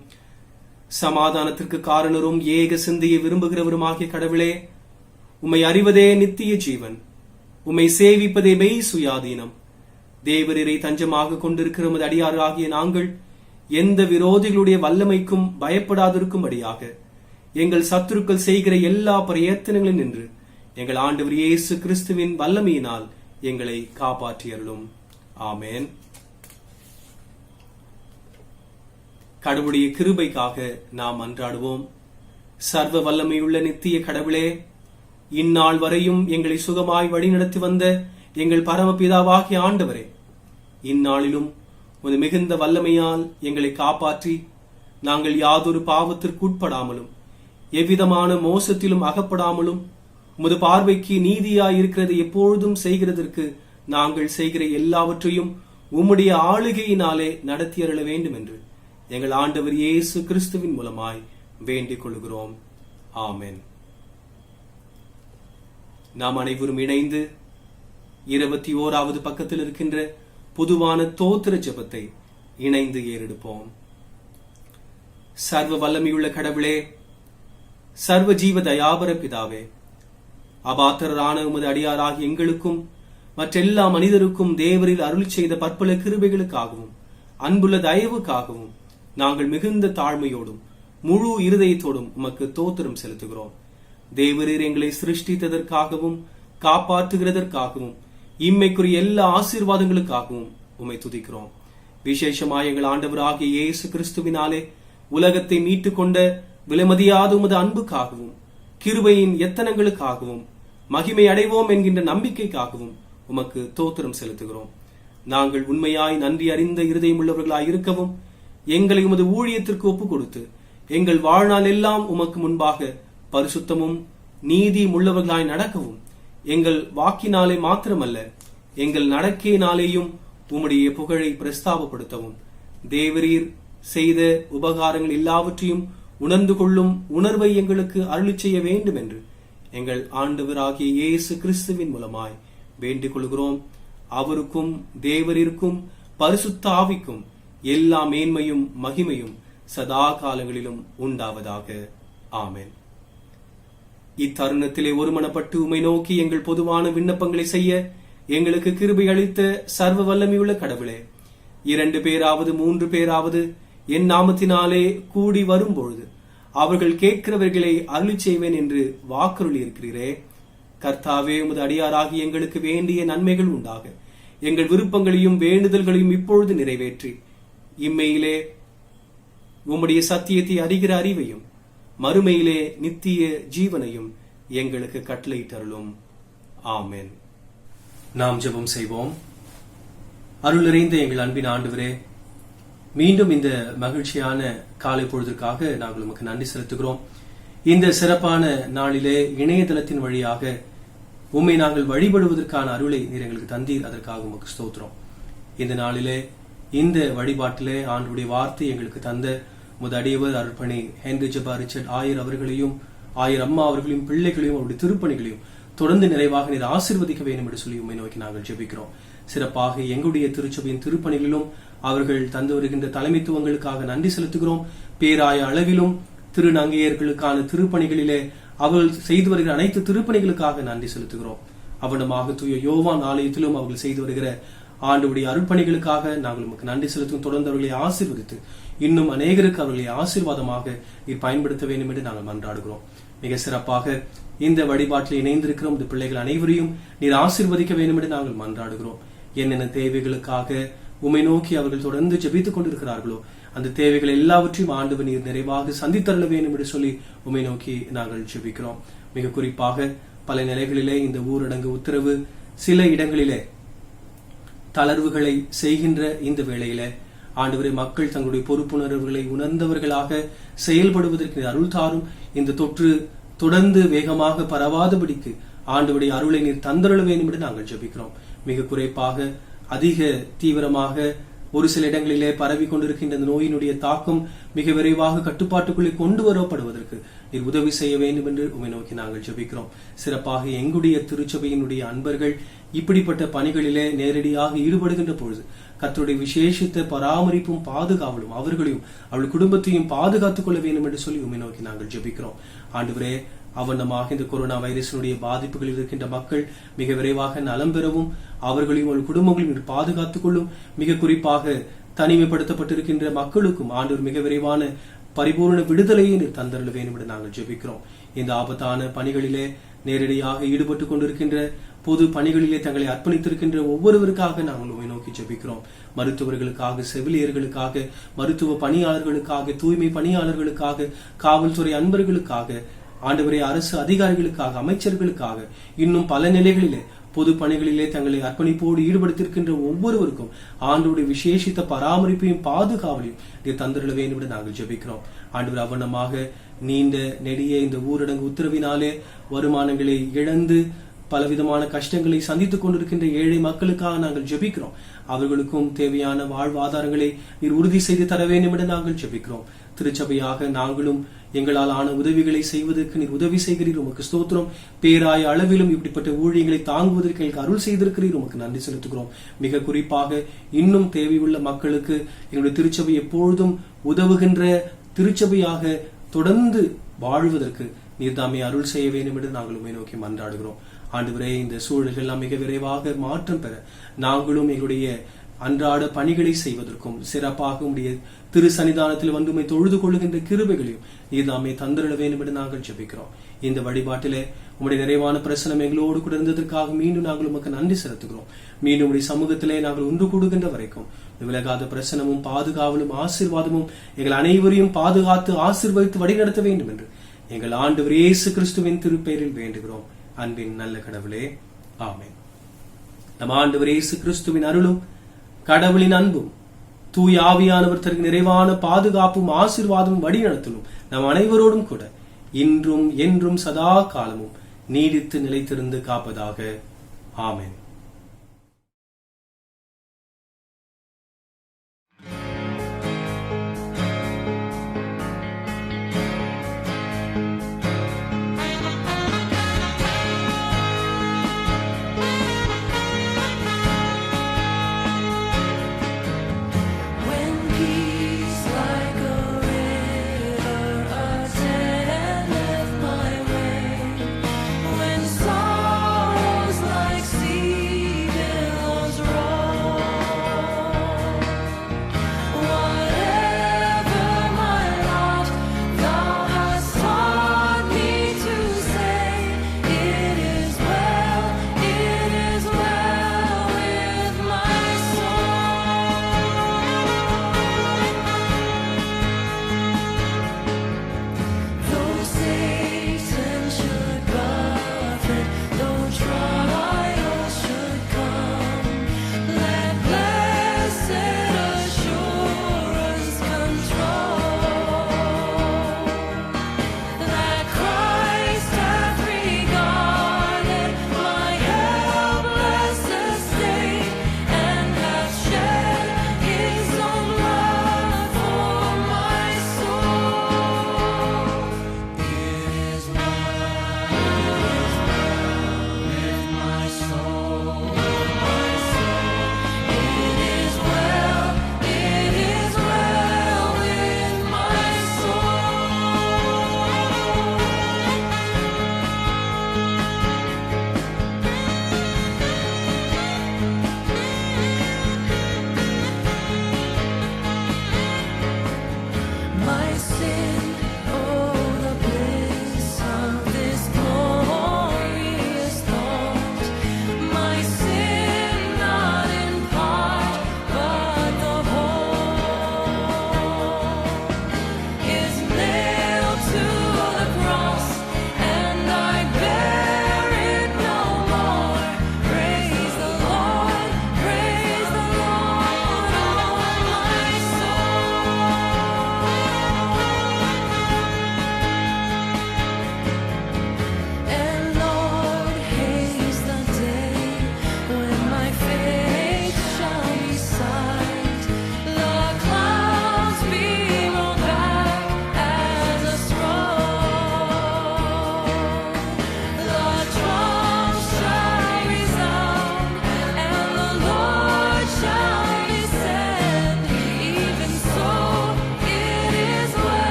சமாதானத்திற்கு காரணரும் ஏக சிந்தையை விரும்புகிறவருமாகிய கடவுளே, உம்மை அறிவதே நித்திய ஜீவன், உம்மை சேவிப்பதே மெய் சுயாதீனம். தேவரீரை தஞ்சமாக கொண்டிருக்கிற உமது அடியாராகிய நாங்கள் எந்த விரோதிகளுடைய வல்லமைக்கும் பயப்படாதிருக்கும்படியாக எங்கள் சத்துருக்கள் செய்கிற எல்லா பிரயத்தனங்களில் நின்று எங்கள் ஆண்டவர் இயேசு கிறிஸ்துவின் வல்லமையினால் எங்களை காப்பாற்றியருளும். ஆமென். கடவுளுடைய கிருபைக்காக நாம் அன்றாடுவோம். சர்வ வல்லமையுள்ள நித்திய கடவுளே, இந்நாள் வரையும் எங்களை சுகமாய் வழிநடத்தி வந்த எங்கள் பரமபிதாவாகிய ஆண்டவரே, இந்நாளிலும் உமது மிகுந்த வல்லமையால் எங்களை காப்பாற்றி நாங்கள் யாதொரு பாவத்திற்கு உட்படாமலும் எவ்விதமான மோசத்திலும் அகப்படாமலும் உமது பார்வைக்கு நீதியாய் இருக்கிறதை எப்பொழுதும் செய்கிறதற்கு நாங்கள் செய்கிற எல்லாவற்றையும் உம்முடைய ஆளுகையினாலே நடத்தியருள வேண்டும் என்று எங்கள் ஆண்டவர் இயேசு கிறிஸ்துவின் மூலமாய் வேண்டிக் கொள்கிறோம். ஆமென். நாம் அனைவரும் இணைந்து 21வது பக்கத்தில் இருக்கின்ற பொதுவான தோத்திர ஜெபத்தை இணைந்து ஏறெடுப்போம். சர்வ வல்லமையுள்ள கடவுளே, சர்வ ஜீவ தயாபர பிதாவே, அபாத்திரரான உமது அடியாராகிய எங்களுக்கும் மற்றெல்லா மனிதருக்கும் தேவரில் அருள் செய்த பற்பல கிருபைகளுக்காகவும் அன்புள்ள தயவுக்காகவும் நாங்கள் மிகுந்த தாழ்மையோடும் முழு இருதயத்தோடும் உமக்கு தோத்திரம் செலுத்துகிறோம். தேவரீர் எங்களை சிருஷ்டித்ததற்காகவும் காப்பாற்றுகிறதற்காகவும் இம்மைக்குரிய எல்லா ஆசீர்வாதங்களுக்காகவும் உம்மை துதிக்கிறோம். விசேஷமாய் எங்கள் ஆண்டவராகிய இயேசு கிறிஸ்துவினாலே உலகத்தை மீட்டுக் கொண்ட விலைமதியாத உமது அன்புக்காகவும் கிருபையின் எத்தனங்களுக்காகவும் மகிமை அடைவோம் என்கின்ற நம்பிக்கைக்காகவும் உமக்கு தோத்திரம் செலுத்துகிறோம். நாங்கள் உண்மையாய் நன்றி அறிந்த இருதயம் உள்ளவர்களாய் இருக்கவும் எங்களை உமது ஊழியத்திற்கு ஒப்புக் கொடுத்து எங்கள் வாழ்நாள் எல்லாம் உமக்கு முன்பாக பரிசுத்தமும் நீதியும் உள்ளவர்களாய் நடக்கவும் எங்கள் வாக்கினாலே மாத்திரமல்ல எங்கள் நடக்கையினாலேயும் உம்முடைய புகழை பிரஸ்தாபப்படுத்தவும் தேவரீர் செய்த உபகாரங்கள் எல்லாவற்றையும் உணர்ந்து கொள்ளும் உணர்வை எங்களுக்கு அருளிச் செய்ய வேண்டும் என்று எங்கள் ஆண்டவராகிய இயேசு கிறிஸ்துவின் மூலமாய் வேண்டிக் கொள்கிறோம். அவருக்கும் தேவரிற்கும் பரிசுத்த ஆவிக்கும் எல்லா மேன்மையும் மகிமையும் சதா காலங்களிலும் உண்டாவதாக. ஆமென். இத்தருணத்திலே ஒருமனப்பட்டு உம்மை நோக்கி எங்கள் பொதுவான விண்ணப்பங்களை செய்ய எங்களுக்கு கிருபை அளித்த சர்வ வல்லமையுள்ள கடவுளே, 2 பேராவது 3 பேராவது என் நாமத்தினாலே கூடி வரும்பொழுது அவர்கள் கேட்கிறவர்களை அருளி செய்வேன் என்று வாக்குறுதி இருக்கிறீரே. கர்த்தாவே, உமது அடியாராகி எங்களுக்கு வேண்டிய நன்மைகள் உண்டாக எங்கள் விருப்பங்களையும் வேண்டுதல்களையும் இப்பொழுது நிறைவேற்றி இம்மையிலே உம்முடைய சத்தியத்தை அறிகிற அறிவையும் மறுமையிலே நித்திய ஜீவனையும் எங்களுக்கு கட்டளையிட்டருளும். ஆமென். நாம் ஜெபம் செய்வோம். அருள் நிறைந்த எங்கள் அன்பின் ஆண்டவரே, மீண்டும் இந்த மகிழ்ச்சியான காலை பொழுதுக்காக நாங்கள் உமக்கு நன்றி செலுத்துகிறோம். இந்த சிறப்பான நாளிலே இணையதளத்தின் வழியாக உம்மை நாங்கள் வழிபடுவதற்கான அருளை நீர் எங்களுக்கு தந்தீர். அதற்காக உமக்கு ஸ்தோத்திரம். இந்த நாளிலே இந்த வழிபாட்டிலே ஆண்டவருடைய வார்த்தை எங்களுக்கு தந்த முதடியவர் அர்ப்பணி ஹென்றி ஜெபா ரிச்சர்ட் ஆயர் அவர்களையும் ஆயர் அம்மா அவர்களையும் பிள்ளைகளையும் அவருடைய திருப்பணிகளையும் தொடர்ந்து நிறைவாக நீர் ஆசீர்வதிக்க வேண்டும் என்று சொல்லி உம்மை நோக்கி நாங்கள் ஜெபிக்கிறோம். சிறப்பாக எங்களுடைய திருச்சபையின் திருப்பணிகளிலும் அவர்கள் தந்து வருகின்ற தலைமைத்துவங்களுக்காக நன்றி செலுத்துகிறோம். பேராய அளவிலும் திருநங்கையர்களுக்கான திருப்பணிகளிலே அவர்கள் செய்து வருகிற அனைத்து திருப்பணிகளுக்காக நன்றி செலுத்துகிறோம். அவனமாக தூய யோவான் ஆலயத்திலும் அவர்கள் செய்து வருகிற ஆண்டவருடைய அருட்பணிகளுக்காக நாங்கள் உமக்கு நன்றி செலுத்தும். தொடர்ந்து அவர்களை ஆசீர்வதித்து இன்னும் அநேகருக்கு அவர்களை ஆசீர்வாதமாக நீர் பயன்படுத்த வேண்டும் என்று நாங்கள் மன்றாடுகிறோம். மிக சிறப்பாக இந்த வழிபாட்டில் இணைந்திருக்கிற இந்த பிள்ளைகள் அனைவரையும் நீர் ஆசீர்வதிக்க வேண்டும் என்று நாங்கள் மன்றாடுகிறோம். என்னென்ன தேவைகளுக்காக உம்மை நோக்கி அவர்கள் தொடர்ந்து ஜெபித்துக் கொண்டிருக்கிறார்களோ அந்த தேவைகள் எல்லாவற்றையும் ஆண்டவர் நீர் நிறைவாக சந்தித்தருள வேண்டும் என்று சொல்லி உம்மை நோக்கி நாங்கள் ஜெபிக்கிறோம். மிக குறிப்பாக பல நிலைகளிலே இந்த ஊரடங்கு உத்தரவு சில இடங்களிலே தளர்வுகளை செய்கின்ற இந்த வேளையிலே ஆண்டவரை மக்கள் தங்களுடைய பொறுப்புணர்வுகளை உணர்ந்தவர்களாக செயல்படுவதற்கு அருள் தாரும். இந்த தொற்று தொடர்ந்து வேகமாக பரவாதபடிக்கு ஆண்டவருடைய அருளை நீர் தந்தருள வேண்டும் என்று நாங்கள் ஜெபிக்கிறோம். மிக குறைப்பாக அதிக தீவிரமாக ஒரு சில இடங்களிலே பரவி கொண்டிருக்கின்ற இந்த நோயினுடைய தாக்கம் மிக விரைவாக கட்டுப்பாட்டுக்குள்ளே கொண்டு வரப்படுவதற்கு நீர் உதவி செய்ய வேண்டும் என்று உம்மை நோக்கி நாங்கள் ஜெபிக்கிறோம். சிறப்பாக எங்களுடைய திருச்சபையினுடைய அன்பர்கள் இப்படிப்பட்ட பணிகளிலே நேரடியாக ஈடுபடுகின்ற பொழுது கர்த்தருடைய விசேஷித்த பராமரிப்பும் பாதுகாவலும் அவர்களையும் அவள் குடும்பத்தையும் பாதுகாத்துக் கொள்ள வேண்டும் என்று சொல்லி உம்மை நோக்கி நாங்கள் ஜெபிக்கிறோம். ஆண்டவரே, அவனமாக இந்த கொரோனா வைரஸினுடைய பாதிப்புகளில் இருக்கின்ற மக்கள் மிக விரைவாக நலம் பெறவும் அவர்களையும் அவள் குடும்பங்களையும் பாதுகாத்துக் கொள்ளும். மிக குறிப்பாக தனிமைப்படுத்தப்பட்டிருக்கின்ற மக்களுக்கும் ஆண்டவர் மிக விரைவான பரிபூர்ண விடுதலையை நீர் தந்தருள வேண்டும் என்று நாங்கள் ஜெபிக்கிறோம். இந்த ஆபத்தான பணிகளிலே நேரடியாக ஈடுபட்டுக் கொண்டிருக்கின்ற பொது பணிகளிலே தங்களை அர்ப்பணித்திருக்கின்ற ஒவ்வொருவருக்காக நாங்கள் உம்மை நோக்கி ஜெபிக்கிறோம். மருத்துவர்களுக்காக, செவிலியர்களுக்காக, மருத்துவ பணியாளர்களுக்காக, தூய்மை பணியாளர்களுக்காக, காவல்துறை அன்பர்களுக்காக, ஆண்டவரே அரசு அதிகாரிகளுக்காக, அமைச்சர்களுக்காக, இன்னும் பல நிலைகளிலே பொது பணிகளிலே தங்களை அர்ப்பணிப்போடு ஈடுபடுத்திருக்கின்ற ஒவ்வொருவருக்கும் ஆண்டவருடைய விசேஷித்த பராமரிப்பையும் பாதுகாவலையும் நீர் தந்தருள வேண்டும் என்று நாங்கள் ஜெபிக்கிறோம். ஆண்டவர் அவனமாக நீண்ட நெடிய இந்த ஊரடங்கு உத்தரவினாலே வருமானங்களை இழந்து பலவிதமான கஷ்டங்களை சந்தித்துக் கொண்டிருக்கின்ற ஏழை மக்களுக்காக நாங்கள் ஜெபிக்கிறோம். அவர்களுக்கும் தேவையான வாழ்வாதாரங்களை நீர் உறுதி செய்து தர வேண்டும் என்று நாங்கள் ஜெபிக்கிறோம். திருச்சபையாக நாங்களும் எங்களால் ஆன உதவிகளை செய்வதற்கு நீர் உதவி செய்கிறீர், உமக்கு ஸ்தோத்திரம். பேராய அளவிலும் இப்படிப்பட்ட ஊழியங்களை தாங்குவதற்கு எங்களுக்கு அருள் செய்திருக்கிறீர், உமக்கு நன்றி செலுத்துகிறோம். மிக குறிப்பாக இன்னும் தேவையுள்ள மக்களுக்கு எங்களுடைய திருச்சபை எப்பொழுதும் உதவுகின்ற திருச்சபையாக தொடர்ந்து வாழ்வதற்கு நீர் தாமே அருள் செய்ய வேண்டும் என்று நாங்கள் உம்மை நோக்கி மன்றாடுகிறோம். ஆண்டவரே, இந்த சூழல்கள் எல்லாம் மிக விரைவாக மாற்றம் பெற நாங்களும் எங்களுடைய அன்றாட பணிகளை செய்வதற்கும் சிறப்பாக உடைய திரு சன்னிதானத்தில் வந்து உம்மை தொழுது கொள்ளுகின்ற கிருபைகளையும் நீர் தாமே தந்தருள வேண்டும் என்று நாங்கள் ஜெபிக்கிறோம். இந்த வழிபாட்டிலே உம்முடைய நிறைவான பிரசனம் எங்களோடு கூட இருந்ததற்காக மீண்டும் நாங்கள் உமக்கு நன்றி செலுத்துகிறோம். மீண்டும் உடைய சமூகத்திலே நாங்கள் ஒன்று கூடுகின்ற வரைக்கும் விலகாத பிரசனமும் பாதுகாவலும் ஆசீர்வாதமும் எங்கள் அனைவரையும் பாதுகாத்து ஆசீர்வதித்து வழிநடத்த வேண்டும் என்று எங்கள் ஆண்டவர் இயேசு கிறிஸ்துவின் திருப்பெயரில் வேண்டுகிறோம். அன்பின் நல்ல கடவுளே, ஆமென். நம் ஆண்டவர் இயேசு கிறிஸ்துவின் அருளும் கடவுளின் அன்பும் தூய ஆவியானவர் தருக்கு நிறைவான பாதுகாப்பும் ஆசீர்வாதமும் வழிநடத்தலும் நம் அனைவரோடும் கூட இன்றும் என்றும் சதா காலமும் நீடித்து நிலைத்திருந்து காப்பதாக. ஆமென்.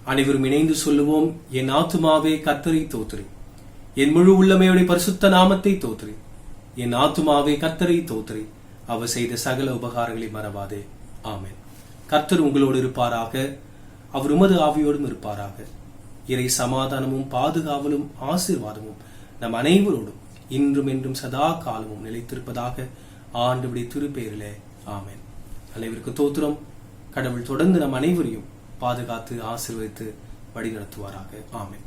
அனைவரும் இணைந்து சொல்லுவோம். என் ஆத்துமாவே கர்த்தரை தோத்திரி, என் முழு உள்ளமையுடைய பரிசுத்த நாமத்தை தோத்திரி. என் ஆத்துமாவே கர்த்தரை தோத்திரி, அவர் செய்த சகல உபகாரங்களை மறவாதே. ஆமென். கர்த்தர் உங்களோடு இருப்பாராக, அவர் உமது ஆவியோடும் இருப்பாராக. இறை சமாதானமும் பாதுகாவலும் ஆசீர்வாதமும் நம் அனைவரோடும் இன்றும் என்றும் சதா காலமும் நிலைத்திருப்பதாக ஆண்டவருடைய திருப்பெயரிலே ஆமென். அனைவருக்கு தோத்திரம். கடவுள் தொடர்ந்து நம் அனைவரையும் பாதுகாத்து ஆசீர்வதித்து வழி நடத்துவாராக. ஆமென்.